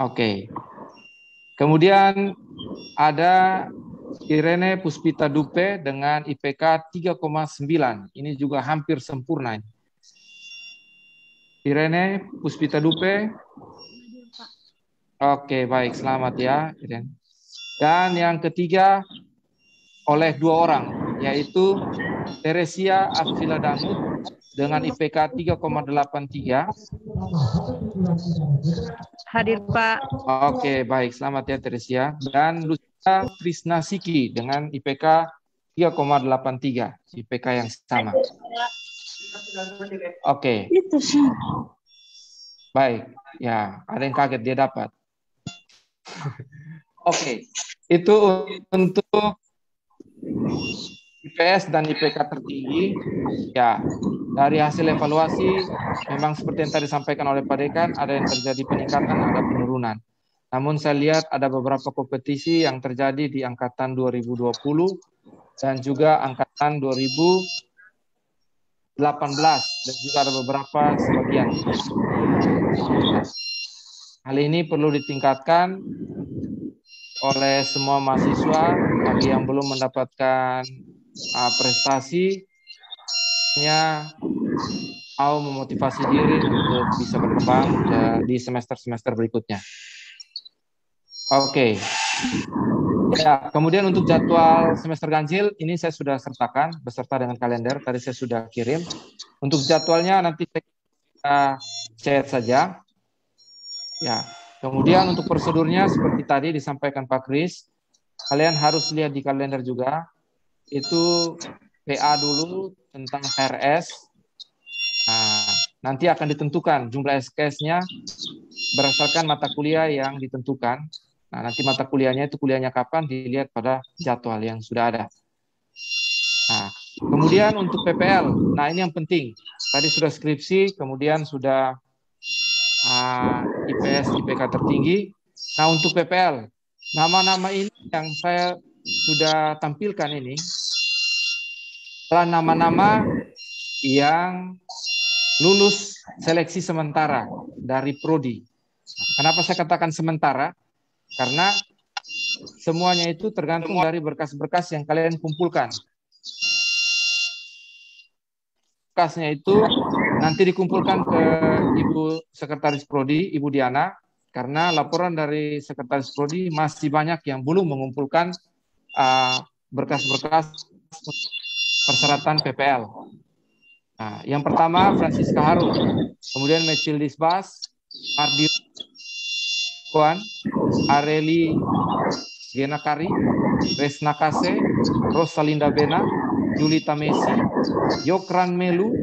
Oke. Kemudian ada Irene Puspita Dupe dengan IPK 3,9. Ini juga hampir sempurna. Irene Puspita Dupe. Oke, baik. Selamat ya, Irene. Dan yang ketiga oleh 2 orang, yaitu Teresia Avila Dangut dengan IPK 3,83. Hadir, Pak. Oke, baik. Selamat ya, Teresia. Dan Lucia Trisna Siki dengan IPK 3,83. IPK yang sama. Oke. Baik. Ya, ada yang kaget dia dapat. Oke. Itu untuk IPS dan IPK tertinggi. Ya, dari hasil evaluasi memang seperti yang tadi disampaikan oleh Pak Dekan, ada yang terjadi peningkatan, ada penurunan. Namun saya lihat ada beberapa kompetisi yang terjadi di angkatan 2020 dan juga angkatan 2018 dan juga ada beberapa sebagian. Hal ini perlu ditingkatkan oleh semua mahasiswa bagi yang belum mendapatkan prestasi, mau memotivasi diri untuk bisa berkembang di semester-semester berikutnya. Oke. Ya, kemudian untuk jadwal semester ganjil ini saya sudah sertakan beserta dengan kalender. Tadi saya sudah kirim. Untuk jadwalnya nanti kita chat saja. Ya. Kemudian untuk prosedurnya seperti tadi disampaikan Pak Kris, kalian harus lihat di kalender juga. Itu PA dulu tentang HRS. Nah, nanti akan ditentukan jumlah SKS-nya berdasarkan mata kuliah yang ditentukan. Nah, nanti mata kuliahnya itu kuliahnya kapan dilihat pada jadwal yang sudah ada. Nah, kemudian untuk PPL, nah ini yang penting. Tadi sudah skripsi, kemudian sudah IPS, IPK tertinggi. Nah, untuk PPL, nama-nama ini yang saya sudah tampilkan ini adalah nama-nama yang lulus seleksi sementara dari Prodi. Kenapa saya katakan sementara? Karena semuanya itu tergantung dari berkas-berkas yang kalian kumpulkan. Berkasnya itu nanti dikumpulkan ke Ibu Sekretaris Prodi, Ibu Diana, karena laporan dari Sekretaris Prodi masih banyak yang belum mengumpulkan berkas-berkas persyaratan PPL. Nah, yang pertama Francisca Harun, kemudian Mechildis Bas, Ardi Kuan, Areli Genakari, Resna Kase, Rosalinda Bena, Julita Messi, Yokran Melu,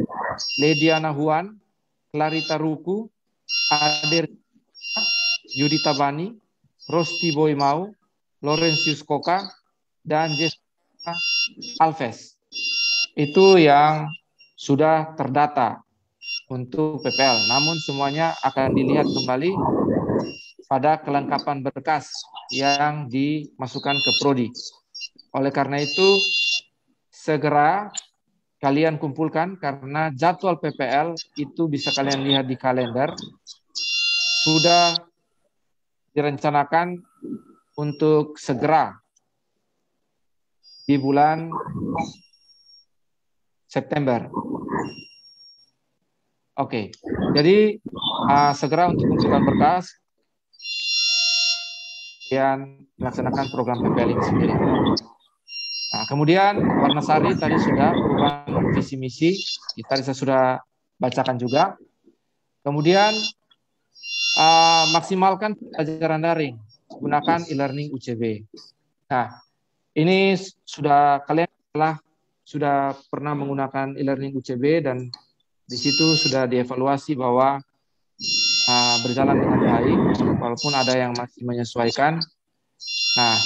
Lediana Huan, Clarita Ruku, Ader Yudita Bani, Rosti Boymau, Laurentius Koka, dan Jessica Alves. Itu yang sudah terdata untuk PPL. Namun semuanya akan dilihat kembali pada kelengkapan berkas yang dimasukkan ke Prodi. Oleh karena itu, segera kalian kumpulkan karena jadwal PPL itu bisa kalian lihat di kalender. Sudah direncanakan untuk segera di bulan September. Oke, jadi segera untuk kumpulkan berkas dan melaksanakan program PPL ini sendiri. Nah, kemudian Warnasari tadi sudah perubahan visi misi, tadi saya sudah bacakan juga. Kemudian maksimalkan pelajaran daring, gunakan e-learning UCB. Nah, ini kalian sudah pernah menggunakan e-learning UCB dan di situ sudah dievaluasi bahwa berjalan dengan baik, walaupun ada yang masih menyesuaikan. Nah,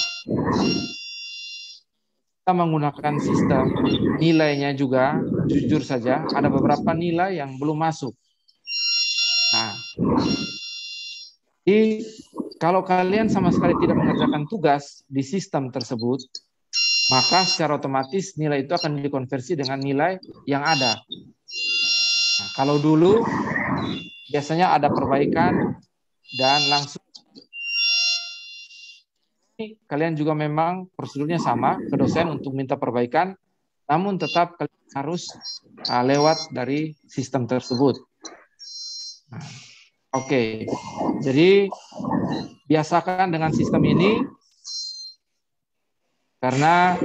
kita menggunakan sistem nilainya juga, jujur saja, ada beberapa nilai yang belum masuk. Nah, jadi kalau kalian sama sekali tidak mengerjakan tugas di sistem tersebut, maka secara otomatis nilai itu akan dikonversi dengan nilai yang ada. Nah, kalau dulu biasanya ada perbaikan dan langsung kalian juga memang prosedurnya sama ke dosen untuk minta perbaikan, namun tetap kalian harus lewat dari sistem tersebut. Nah, oke, jadi biasakan dengan sistem ini karena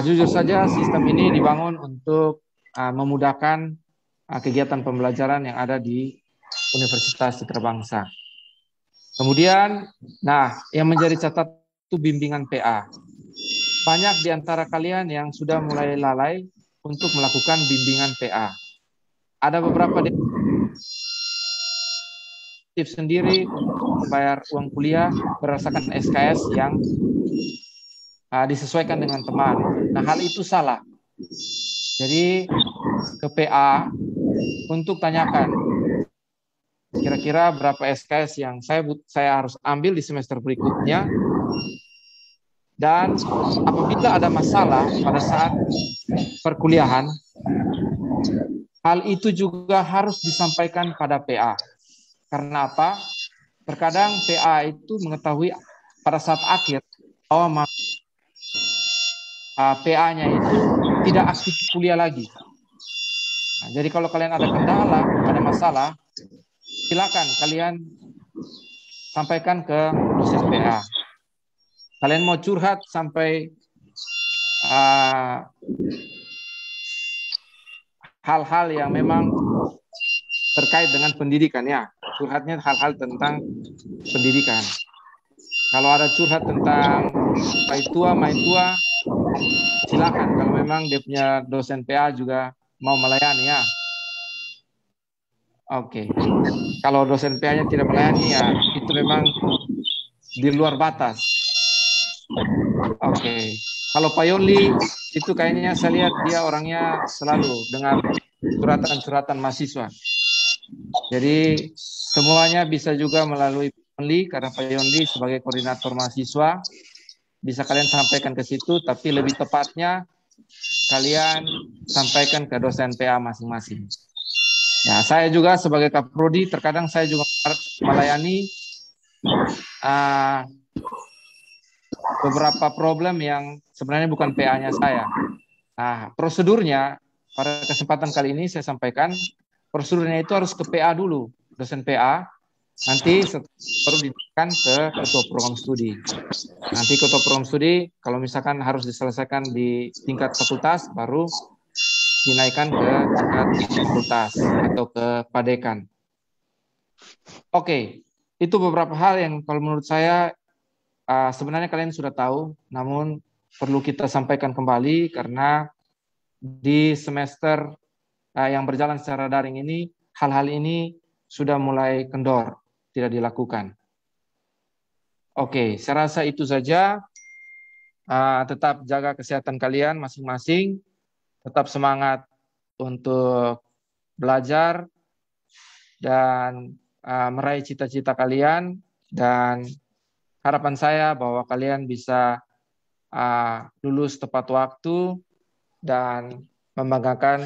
jujur saja sistem ini dibangun untuk memudahkan kegiatan pembelajaran yang ada di Universitas Citra Bangsa. Kemudian, yang menjadi catatan itu bimbingan PA. Banyak di antara kalian yang sudah mulai lalai untuk melakukan bimbingan PA. Ada beberapa tips sendiri untuk membayar uang kuliah berdasarkan SKS yang disesuaikan dengan teman. Nah, hal itu salah. Jadi ke PA untuk tanyakan kira-kira berapa SKS yang saya harus ambil di semester berikutnya, dan apabila ada masalah pada saat perkuliahan, hal itu juga harus disampaikan pada PA. Karena apa? Terkadang PA itu mengetahui pada saat akhir bahwa PA-nya itu tidak aktif kuliah lagi. Nah, jadi kalau kalian ada kendala, ada masalah, silakan kalian sampaikan ke dosen PA. Kalian mau curhat sampai hal-hal yang memang terkait dengan pendidikan, ya. Curhatnya hal-hal tentang pendidikan. Kalau ada curhat tentang main tua, silakan. Kalau memang dia punya dosen PA juga mau melayani, ya. Oke. Kalau dosen PA-nya tidak melayani, ya itu memang di luar batas. Oke. Kalau Pak Yonli itu kayaknya saya lihat dia orangnya selalu dengar curhatan-curhatan mahasiswa. Jadi semuanya bisa juga melalui Pak Yonli, karena Pak Yonli sebagai koordinator mahasiswa bisa kalian sampaikan ke situ, tapi lebih tepatnya kalian sampaikan ke dosen PA masing-masing. Ya, saya juga sebagai Kaprodi terkadang saya juga melayani beberapa problem yang sebenarnya bukan PA-nya saya. Nah, prosedurnya pada kesempatan kali ini saya sampaikan, prosedurnya itu harus ke PA dulu, dosen PA, nanti baru dinaikkan ke ketua program studi. Nanti ketua program studi, kalau misalkan harus diselesaikan di tingkat fakultas, baru dinaikkan ke tingkat fakultas atau ke padekan. Oke, itu beberapa hal yang kalau menurut saya sebenarnya kalian sudah tahu, namun perlu kita sampaikan kembali karena di semester yang berjalan secara daring ini, hal-hal ini sudah mulai kendor, tidak dilakukan. Oke, saya rasa itu saja. Tetap jaga kesehatan kalian masing-masing. Tetap semangat untuk belajar dan meraih cita-cita kalian. Dan harapan saya bahwa kalian bisa lulus tepat waktu dan membanggakan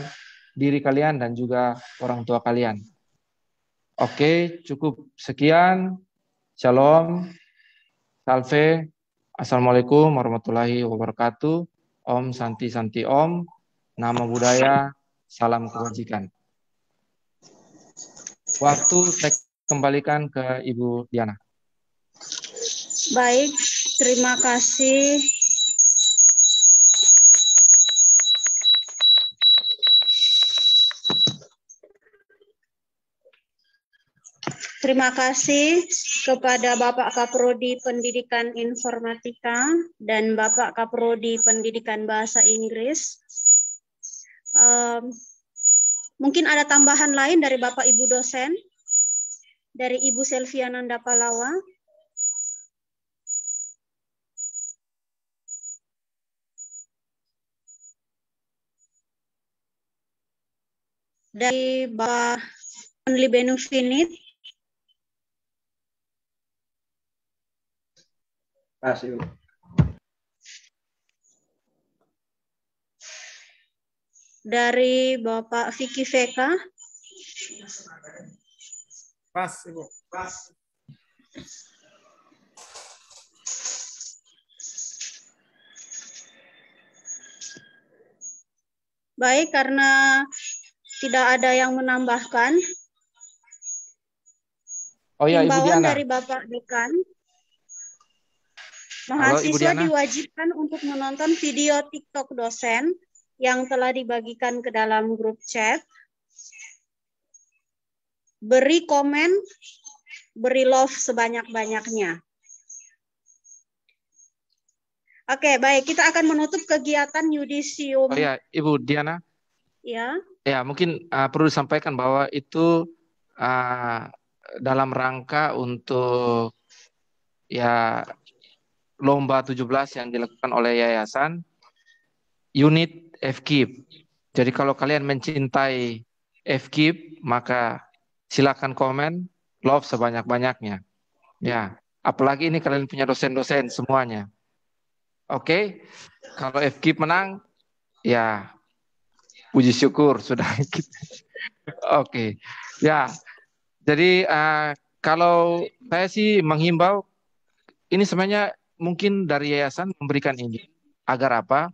diri kalian dan juga orang tua kalian. Oke, cukup sekian. Shalom, salve, assalamualaikum warahmatullahi wabarakatuh. Om Santi Santi Om, nama budaya, salam kebajikan. Waktu saya kembalikan ke Ibu Diana. Baik, terima kasih. Terima kasih kepada Bapak Kaprodi Pendidikan Informatika dan Bapak Kaprodi Pendidikan Bahasa Inggris. Mungkin ada tambahan lain dari Bapak Ibu dosen, dari Ibu Selviananda Palawa. Dari Bapak Only Benufinit. Kasih. Dari Bapak Vicky Veka. Pas, Ibu. Pas. Baik, karena tidak ada yang menambahkan. Oh ya, Ibu Himbauan Diana. dari Bapak Dekan. Halo, Ibu Mahasiswa Diana. diwajibkan untuk menonton video TikTok dosen yang telah dibagikan ke dalam grup chat. Beri komen, beri love sebanyak-banyaknya. Oke, baik. Kita akan menutup kegiatan yudisium. Oh ya, Ibu Diana. Ya. Ya, mungkin perlu disampaikan bahwa itu dalam rangka untuk ya lomba 17 yang dilakukan oleh yayasan unit FKIP. Jadi kalau kalian mencintai FKIP, maka silakan komen, love sebanyak-banyaknya. Ya, apalagi ini kalian punya dosen-dosen semuanya. Oke, kalau FKIP menang, ya puji syukur sudah. Oke, ya. Jadi kalau saya sih menghimbau, ini sebenarnya mungkin dari yayasan memberikan ini agar apa?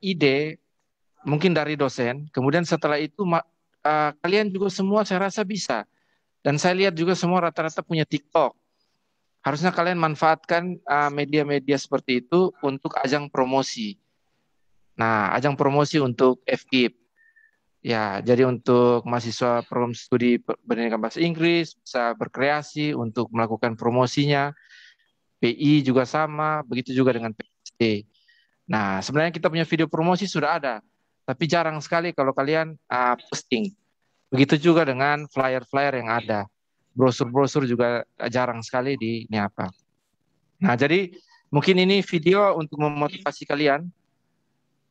Ide mungkin dari dosen. Kemudian setelah itu kalian juga semua saya rasa bisa. Dan saya lihat juga semua rata-rata punya TikTok. Harusnya kalian manfaatkan media-media seperti itu untuk ajang promosi. Nah, ajang promosi untuk FKIP. Ya, jadi untuk mahasiswa program studi pendidikan bahasa Inggris bisa berkreasi untuk melakukan promosinya. PI juga sama, begitu juga dengan PSD. Nah, sebenarnya kita punya video promosi sudah ada, tapi jarang sekali kalau kalian posting. Begitu juga dengan flyer-flyer yang ada. Brosur-brosur juga jarang sekali di ini apa. Nah, jadi mungkin ini video untuk memotivasi kalian.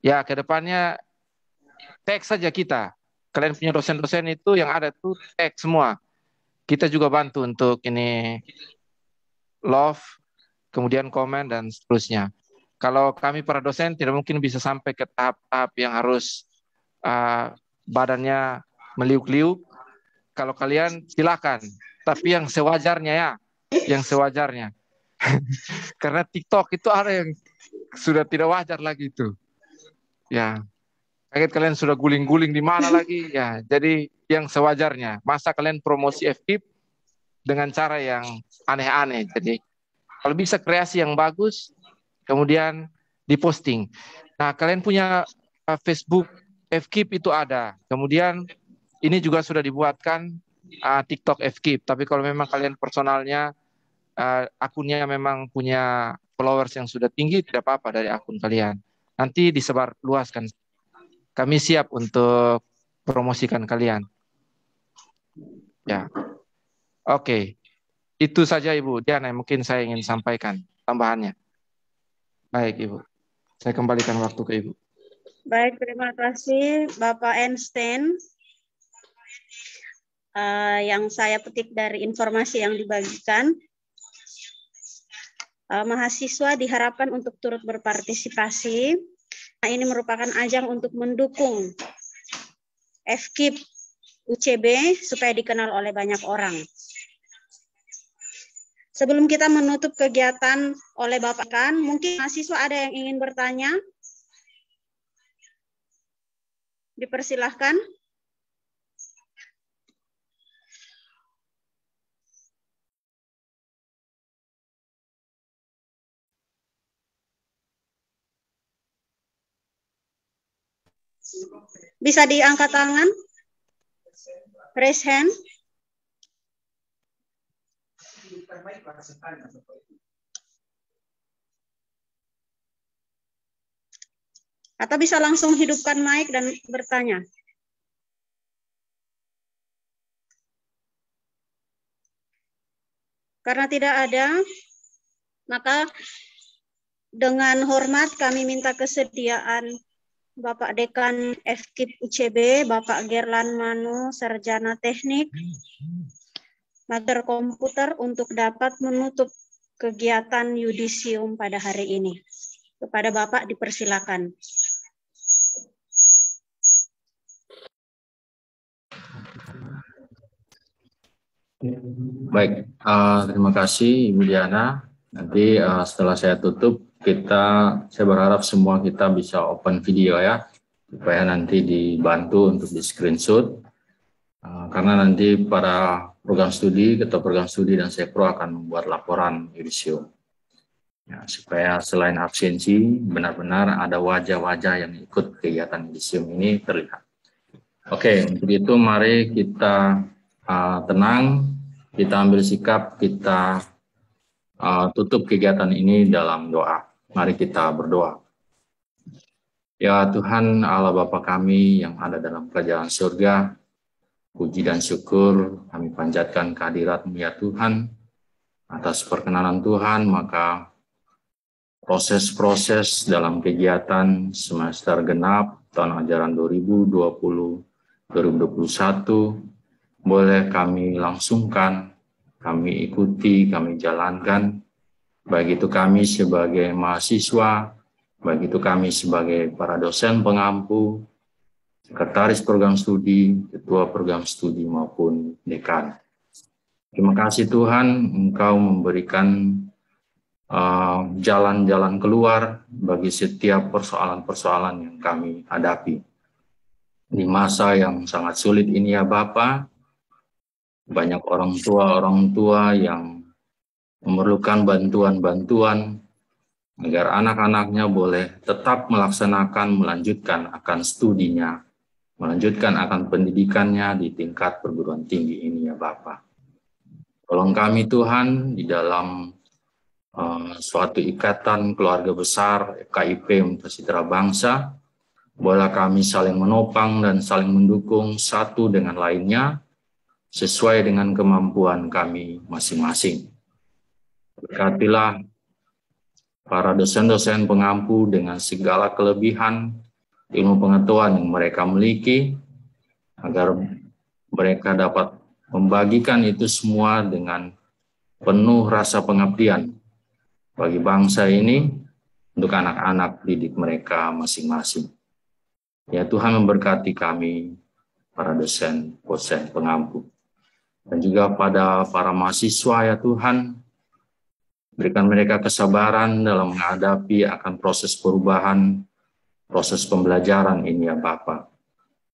Ya, ke depannya tag saja kita. Kalian punya dosen-dosen itu yang ada tuh tag semua. Kita juga bantu untuk ini love, kemudian komen dan seterusnya. Kalau kami para dosen tidak mungkin bisa sampai ke tahap-tahap yang harus badannya meliuk-liuk. Kalau kalian silakan, tapi yang sewajarnya ya, yang sewajarnya. Karena TikTok itu ada yang sudah tidak wajar lagi itu. Ya, kaget kalian sudah guling-guling di mana lagi? Ya, jadi yang sewajarnya. Masa kalian promosi FKIP dengan cara yang aneh-aneh. Jadi kalau bisa kreasi yang bagus, kemudian diposting. Nah, kalian punya Facebook FKIP itu ada. Kemudian ini juga sudah dibuatkan TikTok FKIP. Tapi kalau memang kalian personalnya akunnya memang punya followers yang sudah tinggi, tidak apa-apa dari akun kalian. Nanti disebar luaskan. Kami siap untuk promosikan kalian. Ya, oke. Itu saja Ibu Diana yang mungkin saya ingin sampaikan tambahannya. Baik Ibu, saya kembalikan waktu ke Ibu. Baik, terima kasih Bapak Einstein. Yang saya petik dari informasi yang dibagikan, mahasiswa diharapkan untuk turut berpartisipasi. Nah, ini merupakan ajang untuk mendukung FKIP UCB supaya dikenal oleh banyak orang. Sebelum kita menutup kegiatan oleh Bapak Kan, mungkin mahasiswa ada yang ingin bertanya? Dipersilahkan. Bisa diangkat tangan? Raise hand. Atau bisa langsung hidupkan mic dan bertanya. Karena tidak ada, maka dengan hormat kami minta kesediaan Bapak Dekan FKIP UCB, Bapak Gerlan Manu, Sarjana Teknik, Master Komputer untuk dapat menutup kegiatan yudisium pada hari ini. Kepada Bapak dipersilakan. Baik, terima kasih Ibu Diana. Nanti setelah saya tutup, saya berharap semua kita bisa open video ya, supaya nanti dibantu untuk di screenshot. Karena nanti para program studi, ketua program studi dan Sekpro akan membuat laporan yudisium. Ya, supaya selain absensi, benar-benar ada wajah-wajah yang ikut kegiatan yudisium ini terlihat. Oke, untuk itu mari kita tenang, kita ambil sikap, kita tutup kegiatan ini dalam doa. Mari kita berdoa. Ya Tuhan Allah Bapa kami yang ada dalam kerajaan surga, puji dan syukur kami panjatkan kehadirat-Mu ya Tuhan. Atas perkenanan Tuhan, maka proses-proses dalam kegiatan semester genap tahun ajaran 2020-2021 boleh kami langsungkan, kami ikuti, kami jalankan, baik itu kami sebagai mahasiswa, baik itu kami sebagai para dosen pengampu, sekretaris program studi, ketua program studi maupun dekan. Terima kasih Tuhan, Engkau memberikan jalan-jalan keluar bagi setiap persoalan-persoalan yang kami hadapi. Di masa yang sangat sulit ini ya Bapa, banyak orang tua yang memerlukan bantuan-bantuan agar anak-anaknya boleh tetap melanjutkan akan studinya, melanjutkan akan pendidikannya di tingkat perguruan tinggi ini ya Bapa. Tolong kami Tuhan di dalam suatu ikatan keluarga besar KIP Mitra Bangsa, boleh kami saling menopang dan saling mendukung satu dengan lainnya sesuai dengan kemampuan kami masing-masing. Berkatilah para dosen-dosen pengampu dengan segala kelebihan ilmu pengetahuan yang mereka miliki, agar mereka dapat membagikan itu semua dengan penuh rasa pengabdian bagi bangsa ini untuk anak-anak didik mereka masing-masing. Ya Tuhan memberkati kami, para dosen pengampu. Dan juga pada para mahasiswa ya Tuhan, berikan mereka kesabaran dalam menghadapi akan proses perubahan, proses pembelajaran ini ya Bapa.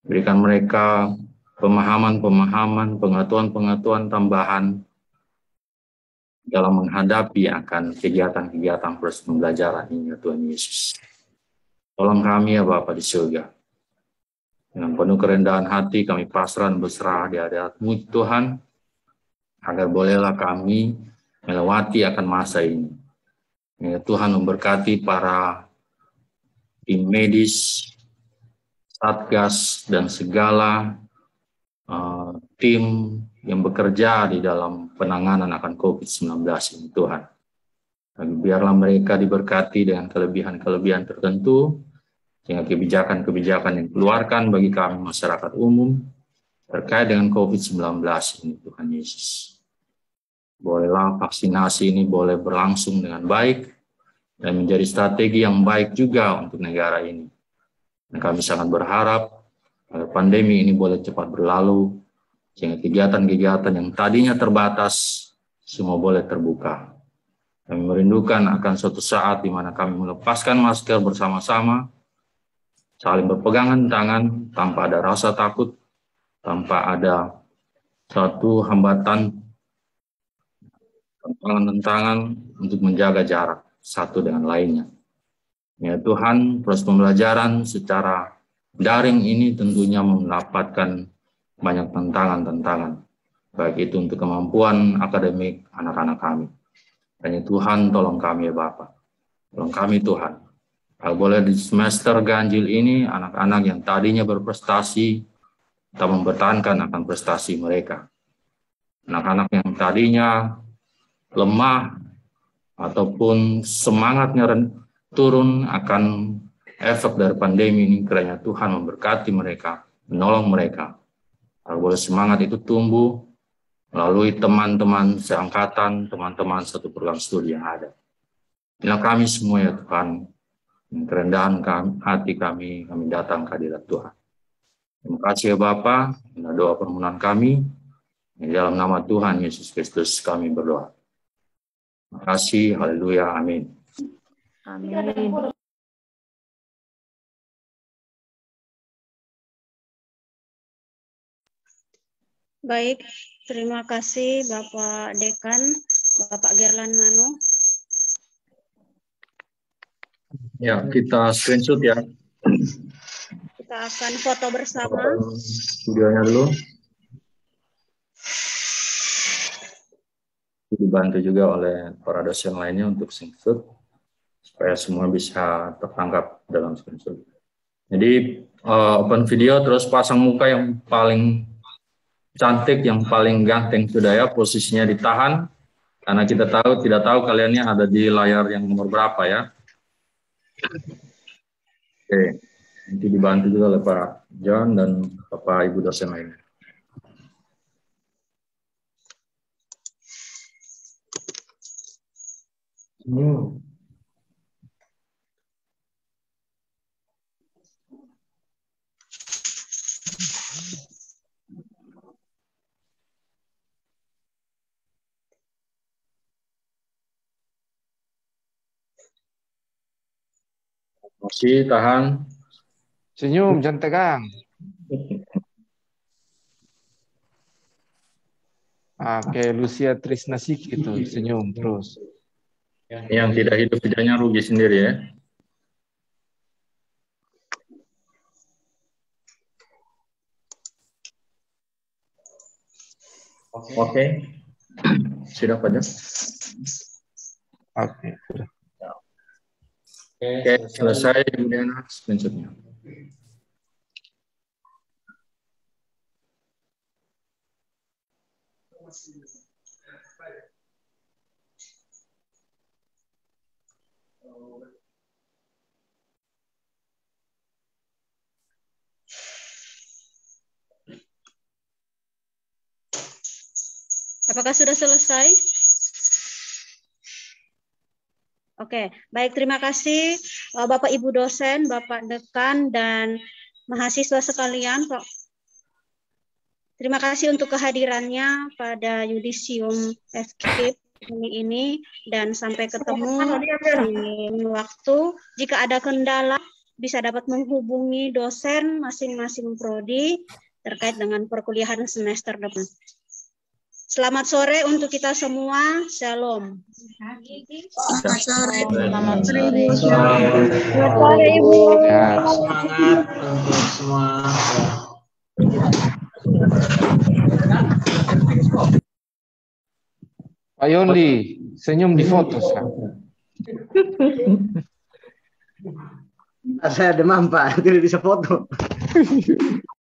Berikan mereka pemahaman-pemahaman, pengetahuan-pengetahuan tambahan dalam menghadapi akan kegiatan-kegiatan proses pembelajaran ini ya Tuhan Yesus. Tolong kami ya Bapa di surga. Dengan penuh kerendahan hati kami pasrah dan berserah di hadirat-Mu Tuhan, agar bolehlah kami melewati akan masa ini. Ya, Tuhan memberkati para tim medis, satgas, dan segala tim yang bekerja di dalam penanganan akan COVID-19 ini Tuhan. Dan biarlah mereka diberkati dengan kelebihan-kelebihan tertentu, sehingga kebijakan-kebijakan yang dikeluarkan bagi kami masyarakat umum terkait dengan COVID-19 ini Tuhan Yesus. Bolehlah vaksinasi ini boleh berlangsung dengan baik dan menjadi strategi yang baik juga untuk negara ini. Dan kami sangat berharap agar pandemi ini boleh cepat berlalu, sehingga kegiatan-kegiatan yang tadinya terbatas semua boleh terbuka. Kami merindukan akan suatu saat di mana kami melepaskan masker bersama-sama, saling berpegangan tangan tanpa ada rasa takut, tanpa ada suatu hambatan, tantangan untuk menjaga jarak satu dengan lainnya. Ya Tuhan, proses pembelajaran secara daring ini tentunya mendapatkan banyak tantangan-tantangan, baik itu untuk kemampuan akademik anak-anak kami. Hanya Tuhan, tolong kami ya Bapa. Tolong kami Tuhan. Kalau boleh di semester ganjil ini, anak-anak yang tadinya berprestasi, kita mempertahankan akan prestasi mereka. Anak-anak yang tadinya lemah, ataupun semangatnya turun akan efek dari pandemi ini, kiranya Tuhan memberkati mereka, menolong mereka. Kalau boleh semangat itu tumbuh, melalui teman-teman seangkatan, teman-teman satu program studi yang ada. Inilah kami semua ya Tuhan, kerendahan hati kami datang ke hadirat Tuhan. Terima kasih ya Bapa, inilah doa permohonan kami, di dalam nama Tuhan Yesus Kristus kami berdoa. Terima kasih, haleluya, amin. Amin. Baik, terima kasih Bapak Dekan, Bapak Gerlan Mano. Ya, kita screenshot ya. Kita akan foto bersama. Videonya dulu. Dibantu juga oleh para dosen lainnya untuk screenshot, supaya semua bisa tertangkap dalam screenshot. Jadi open video, terus pasang muka yang paling cantik, yang paling ganteng sudah ya, posisinya ditahan, karena kita tidak tahu kaliannya ada di layar yang nomor berapa ya. Oke, nanti dibantu juga oleh Pak John dan Bapak Ibu dosen lainnya. Masih tahan. Senyum, jangan tegang. Oke, Lucia Trisnasik itu senyum terus. Yang tidak hidup tidaknya rugi sendiri ya. Oke. Sudah Pak Jas? Oke, sudah. Oke, selesai kemudian screenshotnya. Apakah sudah selesai? Oke, baik, terima kasih Bapak Ibu dosen, Bapak Dekan, dan mahasiswa sekalian. Terima kasih untuk kehadirannya pada Yudisium Escape ini, dan sampai ketemu di waktu. Jika ada kendala, bisa dapat menghubungi dosen masing-masing prodi terkait dengan perkuliahan semester depan. Selamat sore untuk kita semua. Shalom. Selamat sore. Selamat sore, Ibu. Semangat untuk semua. Pak Yondi, senyum di foto sekarang. Saya demam Pak, tidak bisa foto.